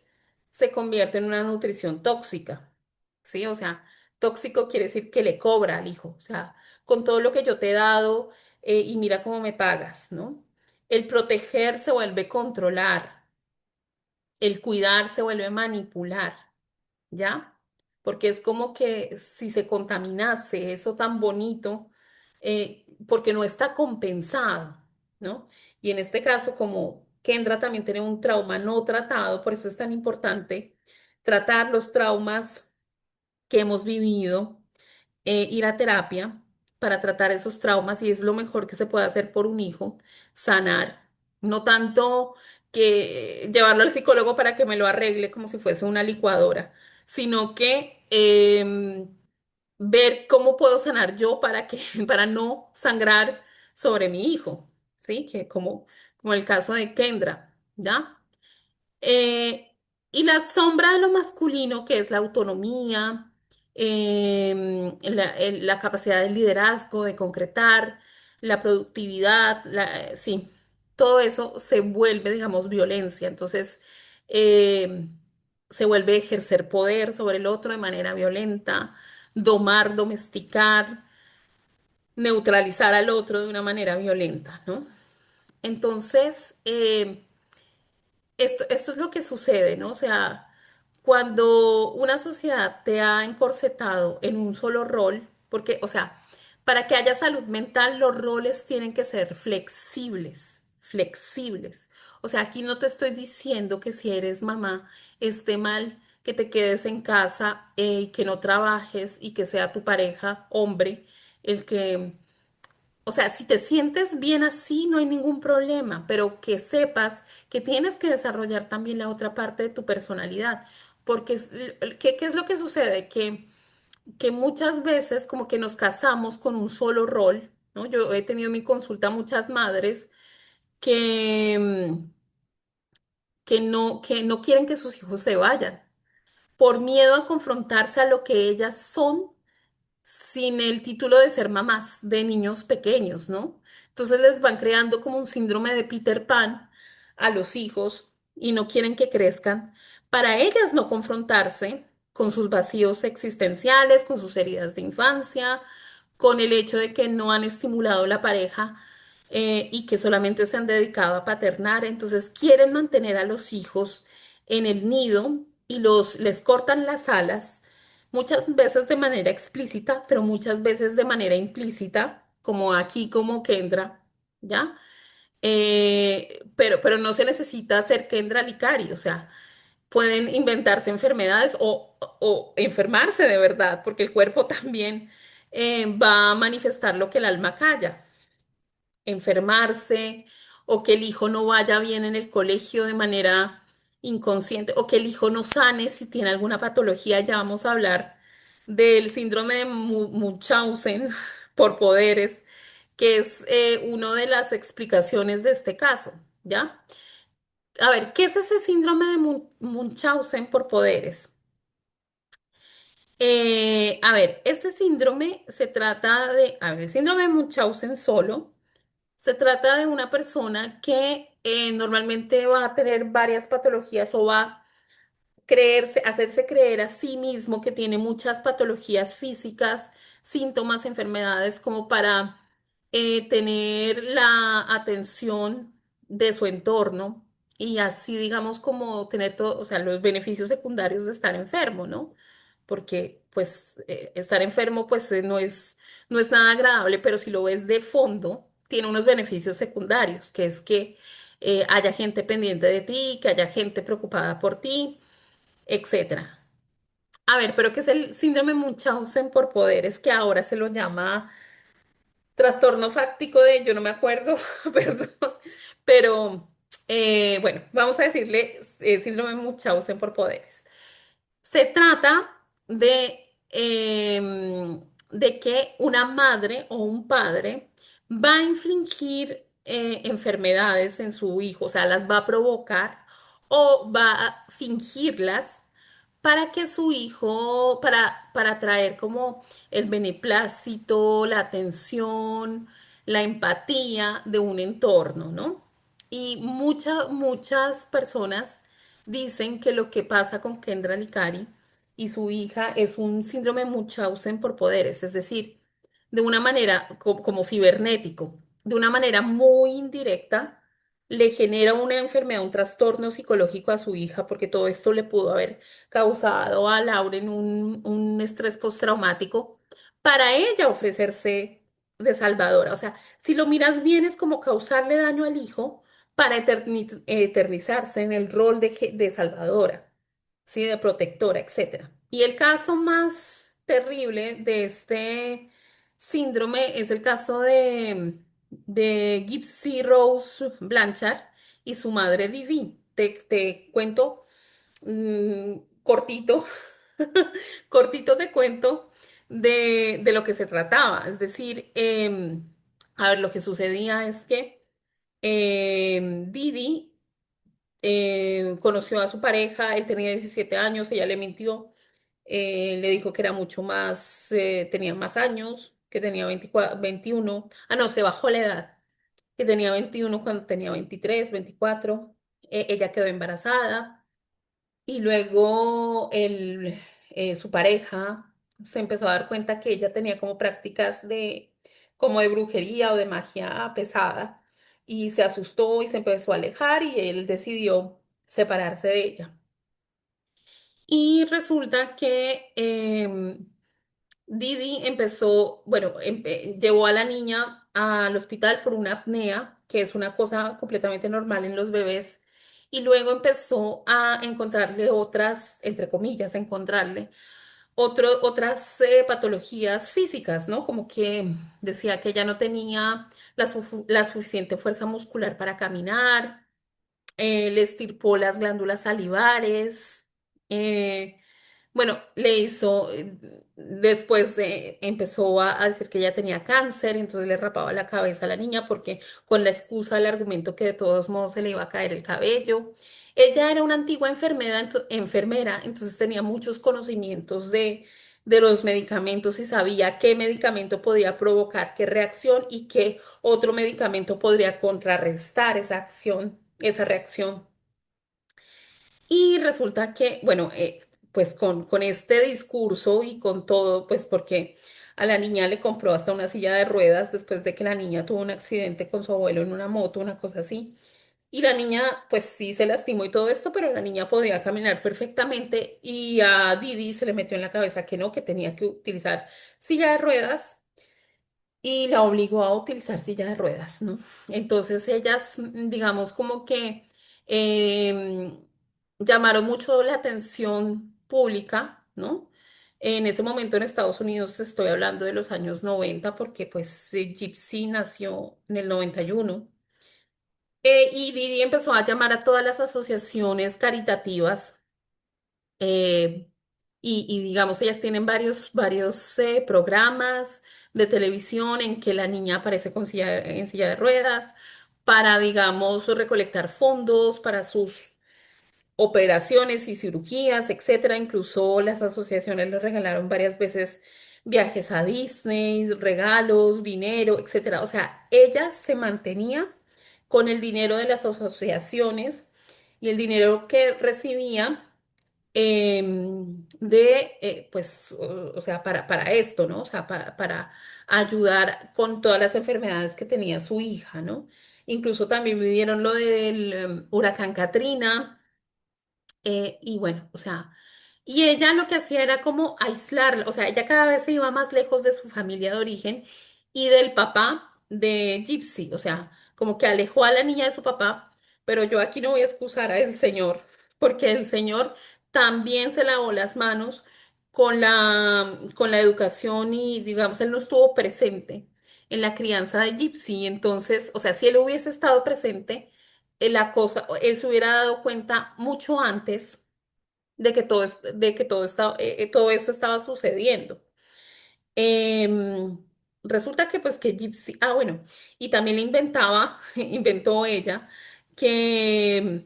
se convierte en una nutrición tóxica, ¿sí? O sea, tóxico quiere decir que le cobra al hijo, o sea, con todo lo que yo te he dado y mira cómo me pagas, ¿no? El proteger se vuelve controlar, el cuidar se vuelve manipular. ¿Ya? Porque es como que si se contaminase eso tan bonito, porque no está compensado, ¿no? Y en este caso, como Kendra también tiene un trauma no tratado, por eso es tan importante tratar los traumas que hemos vivido, ir a terapia para tratar esos traumas y es lo mejor que se puede hacer por un hijo, sanar, no tanto que llevarlo al psicólogo para que me lo arregle como si fuese una licuadora, sino que ver cómo puedo sanar yo para que, para no sangrar sobre mi hijo, ¿sí? Que como el caso de Kendra, ¿ya? Eh, y la sombra de lo masculino, que es la autonomía, la capacidad de liderazgo, de concretar, la productividad, sí, todo eso se vuelve, digamos, violencia. Entonces, se vuelve ejercer poder sobre el otro de manera violenta, domar, domesticar, neutralizar al otro de una manera violenta, ¿no? Entonces, esto es lo que sucede, ¿no? O sea, cuando una sociedad te ha encorsetado en un solo rol, porque, o sea, para que haya salud mental, los roles tienen que ser flexibles, flexibles. O sea, aquí no te estoy diciendo que si eres mamá esté mal que te quedes en casa y que no trabajes y que sea tu pareja, hombre, el que o sea, si te sientes bien así, no hay ningún problema, pero que sepas que tienes que desarrollar también la otra parte de tu personalidad, porque ¿qué es lo que sucede? Que muchas veces como que nos casamos con un solo rol, ¿no? Yo he tenido en mi consulta muchas madres que, que no quieren que sus hijos se vayan por miedo a confrontarse a lo que ellas son sin el título de ser mamás de niños pequeños, ¿no? Entonces les van creando como un síndrome de Peter Pan a los hijos y no quieren que crezcan para ellas no confrontarse con sus vacíos existenciales, con sus heridas de infancia, con el hecho de que no han estimulado la pareja y que solamente se han dedicado a paternar. Entonces quieren mantener a los hijos en el nido y les cortan las alas, muchas veces de manera explícita, pero muchas veces de manera implícita, como aquí, como Kendra, ¿ya? Pero no se necesita ser Kendra Licari, o sea, pueden inventarse enfermedades o enfermarse de verdad, porque el cuerpo también va a manifestar lo que el alma calla, enfermarse o que el hijo no vaya bien en el colegio de manera inconsciente o que el hijo no sane si tiene alguna patología. Ya vamos a hablar del síndrome de Munchausen por poderes, que es una de las explicaciones de este caso, ¿ya? A ver, ¿qué es ese síndrome de Munchausen por poderes? A ver, este síndrome se trata de, a ver, el síndrome de Munchausen solo. Se trata de una persona que normalmente va a tener varias patologías o va a creerse, hacerse creer a sí mismo que tiene muchas patologías físicas, síntomas, enfermedades, como para tener la atención de su entorno y así, digamos, como tener todo, o sea, los beneficios secundarios de estar enfermo, ¿no? Porque, pues, estar enfermo, pues, no es nada agradable, pero si lo ves de fondo, tiene unos beneficios secundarios, que es que haya gente pendiente de ti, que haya gente preocupada por ti, etcétera. A ver, pero ¿qué es el síndrome Munchausen por poderes que ahora se lo llama trastorno fáctico de, yo no me acuerdo, perdón, pero bueno, vamos a decirle síndrome Munchausen por poderes. Se trata de que una madre o un padre va a infligir enfermedades en su hijo, o sea, las va a provocar o va a fingirlas para que su hijo, para atraer como el beneplácito, la atención, la empatía de un entorno, ¿no? Y muchas personas dicen que lo que pasa con Kendra Licari y su hija es un síndrome Munchausen por poderes, es decir, de una manera como cibernético, de una manera muy indirecta, le genera una enfermedad, un trastorno psicológico a su hija, porque todo esto le pudo haber causado a Lauren un estrés postraumático para ella ofrecerse de salvadora. O sea, si lo miras bien, es como causarle daño al hijo para eternizarse en el rol de salvadora, ¿sí? De protectora, etcétera. Y el caso más terrible de este síndrome es el caso de Gypsy Rose Blanchard y su madre Didi. Te cuento cortito, cortito te cuento de lo que se trataba. Es decir, a ver, lo que sucedía es que Didi conoció a su pareja, él tenía 17 años, ella le mintió, le dijo que era mucho más, tenía más años, que tenía 24, 21, no, se bajó la edad, que tenía 21 cuando tenía 23, 24, ella quedó embarazada. Y luego su pareja se empezó a dar cuenta que ella tenía como prácticas como de brujería o de magia pesada y se asustó y se empezó a alejar y él decidió separarse de ella. Y resulta que Didi empezó, bueno, llevó a la niña al hospital por una apnea, que es una cosa completamente normal en los bebés, y luego empezó a encontrarle otras, entre comillas, a encontrarle otras patologías físicas, ¿no? Como que decía que ella no tenía la suficiente fuerza muscular para caminar, le estirpó las glándulas salivares, eh, bueno, le hizo, después empezó a decir que ella tenía cáncer, entonces le rapaba la cabeza a la niña porque con la excusa del argumento que de todos modos se le iba a caer el cabello. Ella era una antigua enfermera, entonces tenía muchos conocimientos de los medicamentos y sabía qué medicamento podía provocar qué reacción y qué otro medicamento podría contrarrestar esa acción, esa reacción. Y resulta que, bueno, pues con este discurso y con todo, pues porque a la niña le compró hasta una silla de ruedas después de que la niña tuvo un accidente con su abuelo en una moto, una cosa así. Y la niña, pues sí se lastimó y todo esto, pero la niña podía caminar perfectamente y a Didi se le metió en la cabeza que no, que tenía que utilizar silla de ruedas y la obligó a utilizar silla de ruedas, ¿no? Entonces ellas, digamos, como que em, llamaron mucho la atención pública, ¿no? En ese momento en Estados Unidos estoy hablando de los años 90 porque pues Gypsy nació en el 91. Y Didi empezó a llamar a todas las asociaciones caritativas eh, y digamos, ellas tienen varios programas de televisión en que la niña aparece en silla de ruedas para, digamos, recolectar fondos para sus operaciones y cirugías, etcétera. Incluso las asociaciones le regalaron varias veces viajes a Disney, regalos, dinero, etcétera. O sea, ella se mantenía con el dinero de las asociaciones y el dinero que recibía pues, o sea, para esto, ¿no? O sea, para ayudar con todas las enfermedades que tenía su hija, ¿no? Incluso también vivieron lo del huracán Katrina. Y bueno, o sea, y ella lo que hacía era como aislarla, o sea, ella cada vez se iba más lejos de su familia de origen y del papá de Gypsy, o sea, como que alejó a la niña de su papá, pero yo aquí no voy a excusar a el señor, porque el señor también se lavó las manos con la educación y, digamos, él no estuvo presente en la crianza de Gypsy, entonces, o sea, si él hubiese estado presente, la cosa, él se hubiera dado cuenta mucho antes de que todo esto estaba sucediendo. Em, Resulta que pues que Gypsy, bueno, y también le inventó ella que,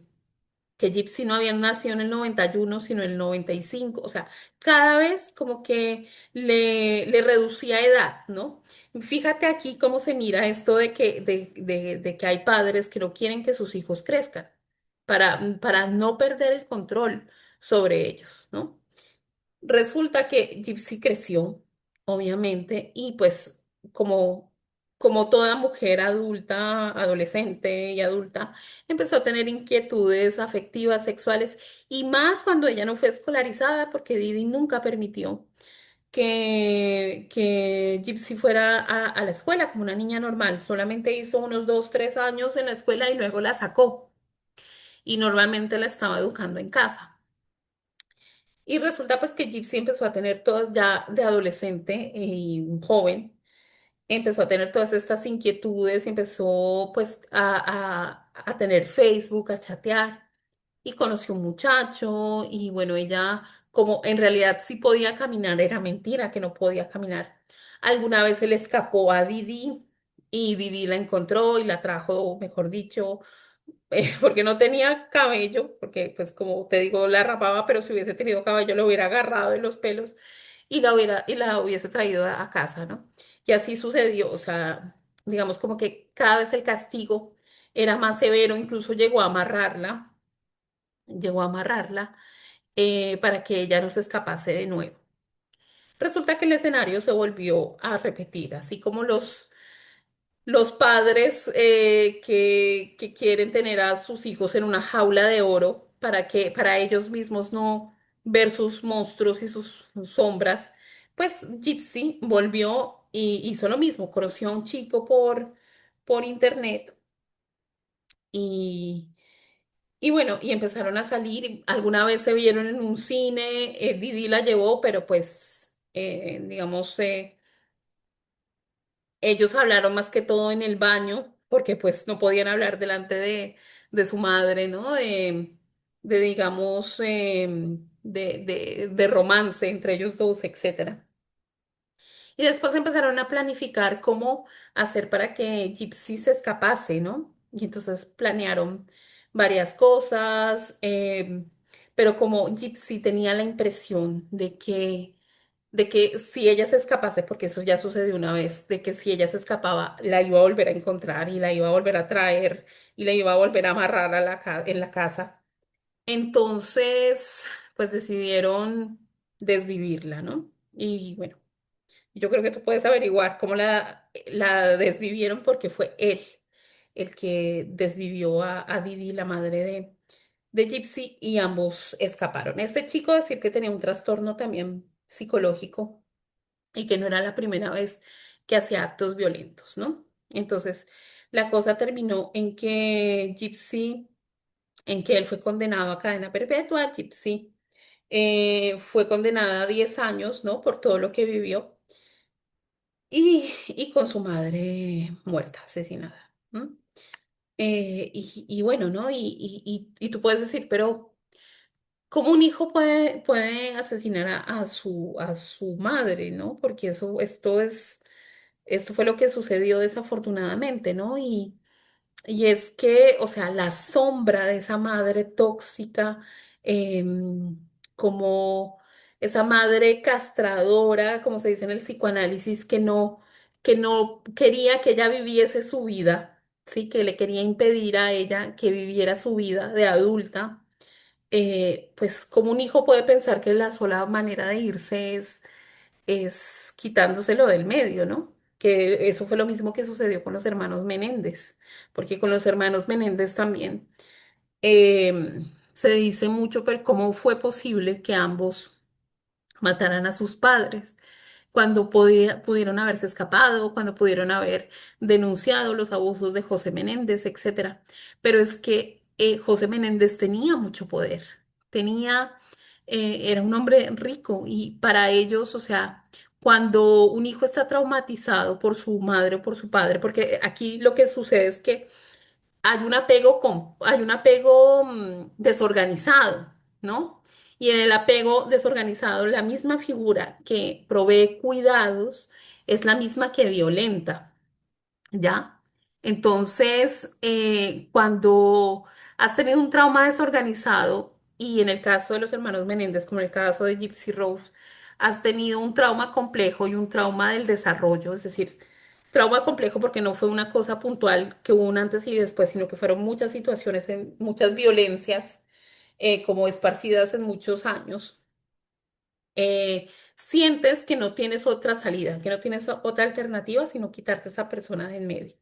que Gypsy no había nacido en el 91 sino en el 95. O sea, cada vez como que le reducía edad, ¿no? Fíjate aquí cómo se mira esto de que hay padres que no quieren que sus hijos crezcan para no perder el control sobre ellos, ¿no? Resulta que Gypsy creció, obviamente, y pues como, como toda mujer adulta, adolescente y adulta, empezó a tener inquietudes afectivas, sexuales, y más cuando ella no fue escolarizada, porque Didi nunca permitió que Gypsy fuera a la escuela como una niña normal. Solamente hizo unos 2, 3 años en la escuela y luego la sacó, y normalmente la estaba educando en casa. Y resulta pues que Gypsy empezó a tener todas ya de adolescente y un joven, empezó a tener todas estas inquietudes, y empezó pues a tener Facebook, a chatear y conoció un muchacho y bueno, ella como en realidad sí podía caminar, era mentira que no podía caminar. Alguna vez se le escapó a Didi y Didi la encontró y la trajo, mejor dicho, porque no tenía cabello, porque pues como te digo, la rapaba, pero si hubiese tenido cabello lo hubiera agarrado de los pelos y la hubiese traído a casa, ¿no? Y así sucedió, o sea, digamos como que cada vez el castigo era más severo, incluso llegó a amarrarla para que ella no se escapase de nuevo. Resulta que el escenario se volvió a repetir, así como los padres que quieren tener a sus hijos en una jaula de oro para ellos mismos no ver sus monstruos y sus sombras, pues Gypsy volvió y hizo lo mismo. Conoció a un chico por internet y, y bueno, y empezaron a salir. Alguna vez se vieron en un cine, Didi la llevó, pero pues, digamos, ellos hablaron más que todo en el baño, porque pues no podían hablar delante de su madre, ¿no? De digamos, de romance entre ellos dos, etcétera. Y después empezaron a planificar cómo hacer para que Gypsy se escapase, ¿no? Y entonces planearon varias cosas, pero como Gypsy tenía la impresión de que si ella se escapase, porque eso ya sucedió una vez, de que si ella se escapaba, la iba a volver a encontrar y la iba a volver a traer y la iba a volver a amarrar en la casa. Entonces, pues decidieron desvivirla, ¿no? Y bueno, yo creo que tú puedes averiguar cómo la desvivieron porque fue él el que desvivió a Didi, la madre de Gypsy, y ambos escaparon. Este chico decir que tenía un trastorno también psicológico y que no era la primera vez que hacía actos violentos, ¿no? Entonces, la cosa terminó en que él fue condenado a cadena perpetua, Gypsy fue condenada a 10 años, ¿no? Por todo lo que vivió y con su madre muerta, asesinada. ¿M? Y bueno, ¿no? Y tú puedes decir, pero ¿cómo un hijo puede asesinar a su madre, ¿no? Porque esto fue lo que sucedió desafortunadamente, ¿no? Y es que, o sea, la sombra de esa madre tóxica, como esa madre castradora, como se dice en el psicoanálisis, que no quería que ella viviese su vida, sí, que le quería impedir a ella que viviera su vida de adulta. Pues como un hijo puede pensar que la sola manera de irse es quitándoselo del medio, ¿no? Que eso fue lo mismo que sucedió con los hermanos Menéndez, porque con los hermanos Menéndez también se dice mucho, pero cómo fue posible que ambos mataran a sus padres cuando pudieron haberse escapado, cuando pudieron haber denunciado los abusos de José Menéndez, etcétera. Pero es que José Menéndez tenía mucho poder, tenía, era un hombre rico y para ellos, o sea, cuando un hijo está traumatizado por su madre o por su padre, porque aquí lo que sucede es que hay un apego desorganizado, ¿no? Y en el apego desorganizado, la misma figura que provee cuidados es la misma que violenta, ¿ya? Entonces, cuando has tenido un trauma desorganizado, y en el caso de los hermanos Menéndez, como en el caso de Gypsy Rose, has tenido un trauma complejo y un trauma del desarrollo, es decir, trauma complejo porque no fue una cosa puntual que hubo un antes y después, sino que fueron muchas situaciones, muchas violencias, como esparcidas en muchos años. Sientes que no tienes otra salida, que no tienes otra alternativa, sino quitarte a esa persona de en medio,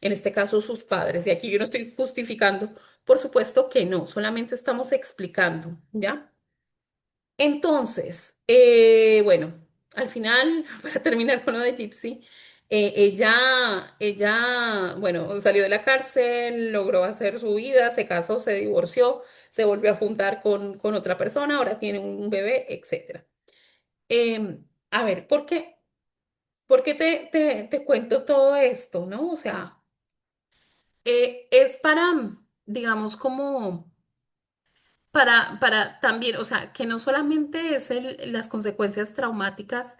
en este caso sus padres. Y aquí yo no estoy justificando, por supuesto que no, solamente estamos explicando, ¿ya? Entonces, bueno, al final, para terminar con lo de Gypsy, bueno, salió de la cárcel, logró hacer su vida, se casó, se divorció, se volvió a juntar con otra persona, ahora tiene un bebé, etcétera. A ver, por qué te cuento todo esto, no? O sea, es para, digamos, como para también, o sea, que no solamente es las consecuencias traumáticas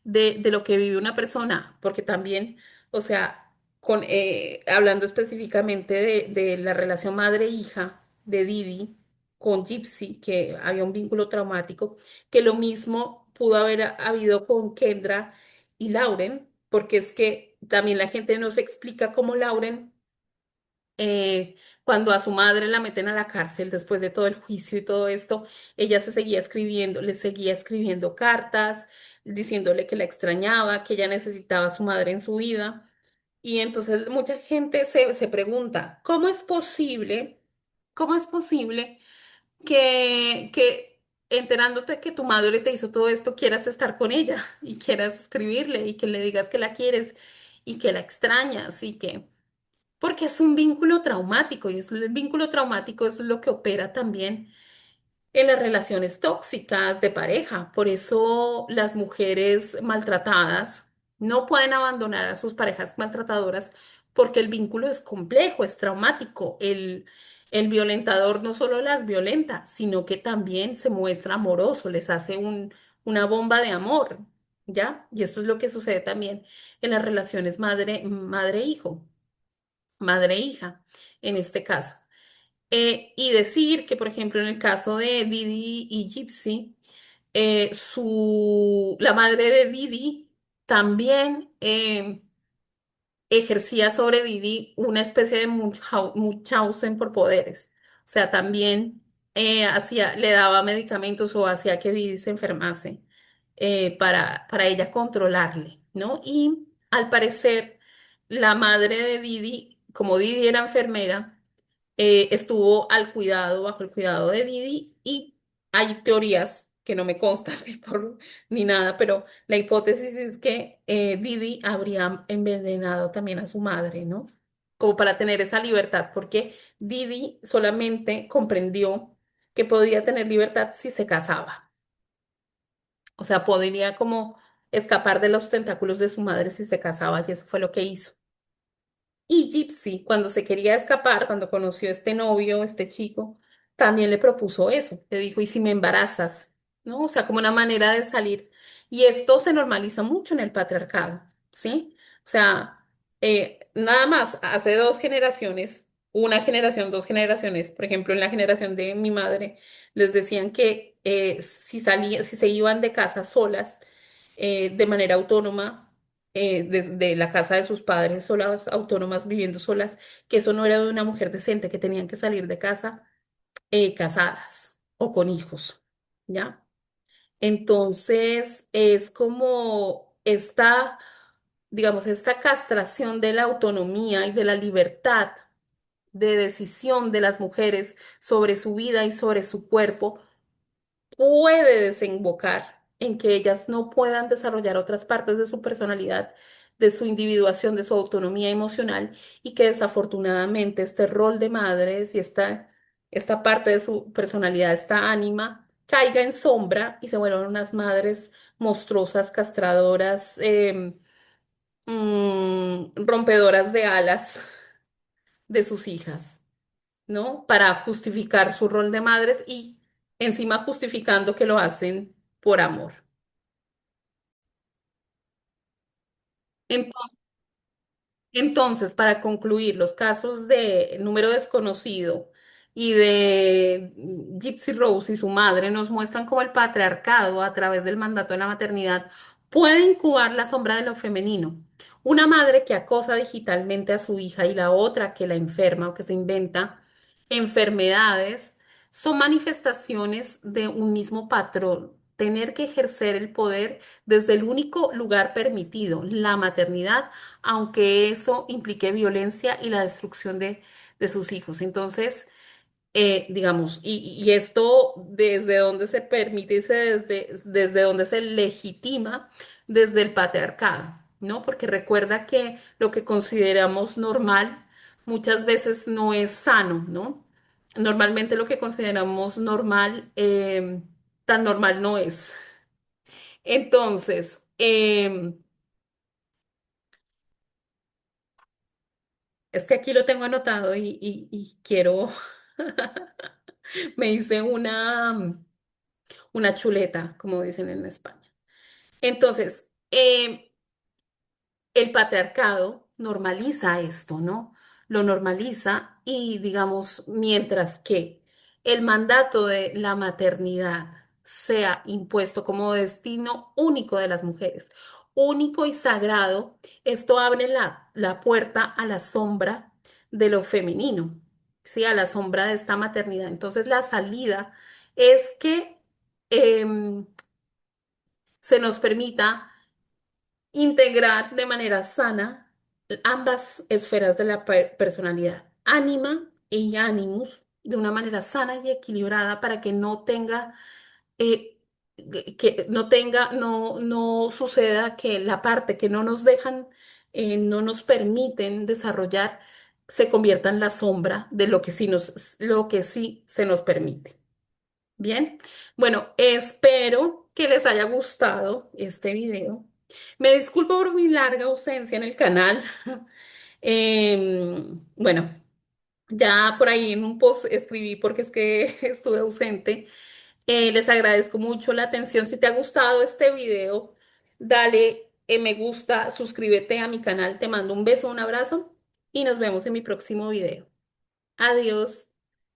de lo que vive una persona, porque también, o sea, hablando específicamente de la relación madre-hija de Didi con Gypsy, que había un vínculo traumático, que lo mismo pudo haber habido con Kendra y Lauren, porque es que también la gente no se explica cómo Lauren cuando a su madre la meten a la cárcel después de todo el juicio y todo esto, ella se seguía escribiendo, le seguía escribiendo cartas, diciéndole que la extrañaba, que ella necesitaba a su madre en su vida. Y entonces mucha gente se pregunta, cómo es posible que enterándote que tu madre te hizo todo esto, quieras estar con ella y quieras escribirle y que le digas que la quieres y que la extrañas y que... Porque es un vínculo traumático y el vínculo traumático es lo que opera también en las relaciones tóxicas de pareja. Por eso las mujeres maltratadas no pueden abandonar a sus parejas maltratadoras porque el vínculo es complejo, es traumático. El violentador no solo las violenta, sino que también se muestra amoroso, les hace una bomba de amor, ¿ya? Y esto es lo que sucede también en las relaciones madre-hijo madre-hija, en este caso. Y decir que, por ejemplo, en el caso de Didi y Gypsy, la madre de Didi también ejercía sobre Didi una especie de Munchausen por poderes. O sea, también le daba medicamentos o hacía que Didi se enfermase para ella controlarle, ¿no? Y al parecer, la madre de Didi, como Didi era enfermera, estuvo bajo el cuidado de Didi y hay teorías que no me constan ni nada, pero la hipótesis es que Didi habría envenenado también a su madre, ¿no? Como para tener esa libertad, porque Didi solamente comprendió que podía tener libertad si se casaba. O sea, podría como escapar de los tentáculos de su madre si se casaba y eso fue lo que hizo. Y Gypsy, cuando se quería escapar, cuando conoció a este novio, este chico, también le propuso eso. Le dijo, ¿y si me embarazas? ¿No? O sea, como una manera de salir. Y esto se normaliza mucho en el patriarcado, ¿sí? O sea, nada más, hace dos generaciones, una generación, dos generaciones, por ejemplo, en la generación de mi madre, les decían que si se iban de casa solas, de manera autónoma, desde la casa de sus padres, solas, autónomas, viviendo solas, que eso no era de una mujer decente, que tenían que salir de casa casadas o con hijos, ¿ya? Entonces, es como digamos, esta castración de la autonomía y de la libertad de decisión de las mujeres sobre su vida y sobre su cuerpo puede desembocar en que ellas no puedan desarrollar otras partes de su personalidad, de su individuación, de su autonomía emocional y que desafortunadamente este rol de madres y esta parte de su personalidad, esta ánima, caiga en sombra y se vuelvan unas madres monstruosas, castradoras, rompedoras de alas de sus hijas, ¿no? Para justificar su rol de madres y encima justificando que lo hacen por amor. Entonces, para concluir, los casos de número desconocido y de Gypsy Rose y su madre nos muestran cómo el patriarcado, a través del mandato de la maternidad, puede incubar la sombra de lo femenino. Una madre que acosa digitalmente a su hija y la otra que la enferma o que se inventa enfermedades son manifestaciones de un mismo patrón. Tener que ejercer el poder desde el único lugar permitido, la maternidad, aunque eso implique violencia y la destrucción de sus hijos. Entonces, digamos, y esto desde donde se permite y desde donde se legitima, desde el patriarcado, ¿no? Porque recuerda que lo que consideramos normal muchas veces no es sano, ¿no? Normalmente lo que consideramos normal, tan normal no es. Entonces, es que aquí lo tengo anotado y quiero, me hice una chuleta, como dicen en España. Entonces, el patriarcado normaliza esto, ¿no? Lo normaliza y digamos, mientras que el mandato de la maternidad sea impuesto como destino único de las mujeres, único y sagrado, esto abre la puerta a la sombra de lo femenino, ¿sí? A la sombra de esta maternidad. Entonces, la salida es que em, se nos permita integrar de manera sana ambas esferas de la personalidad, ánima y animus, de una manera sana y equilibrada para que no tenga, no suceda que la parte que no nos dejan, no nos permiten desarrollar, se convierta en la sombra de lo que sí se nos permite. Bien, bueno, espero que les haya gustado este video. Me disculpo por mi larga ausencia en el canal. Bueno, ya por ahí en un post escribí porque es que estuve ausente. Les agradezco mucho la atención. Si te ha gustado este video, dale me gusta, suscríbete a mi canal. Te mando un beso, un abrazo y nos vemos en mi próximo video. Adiós.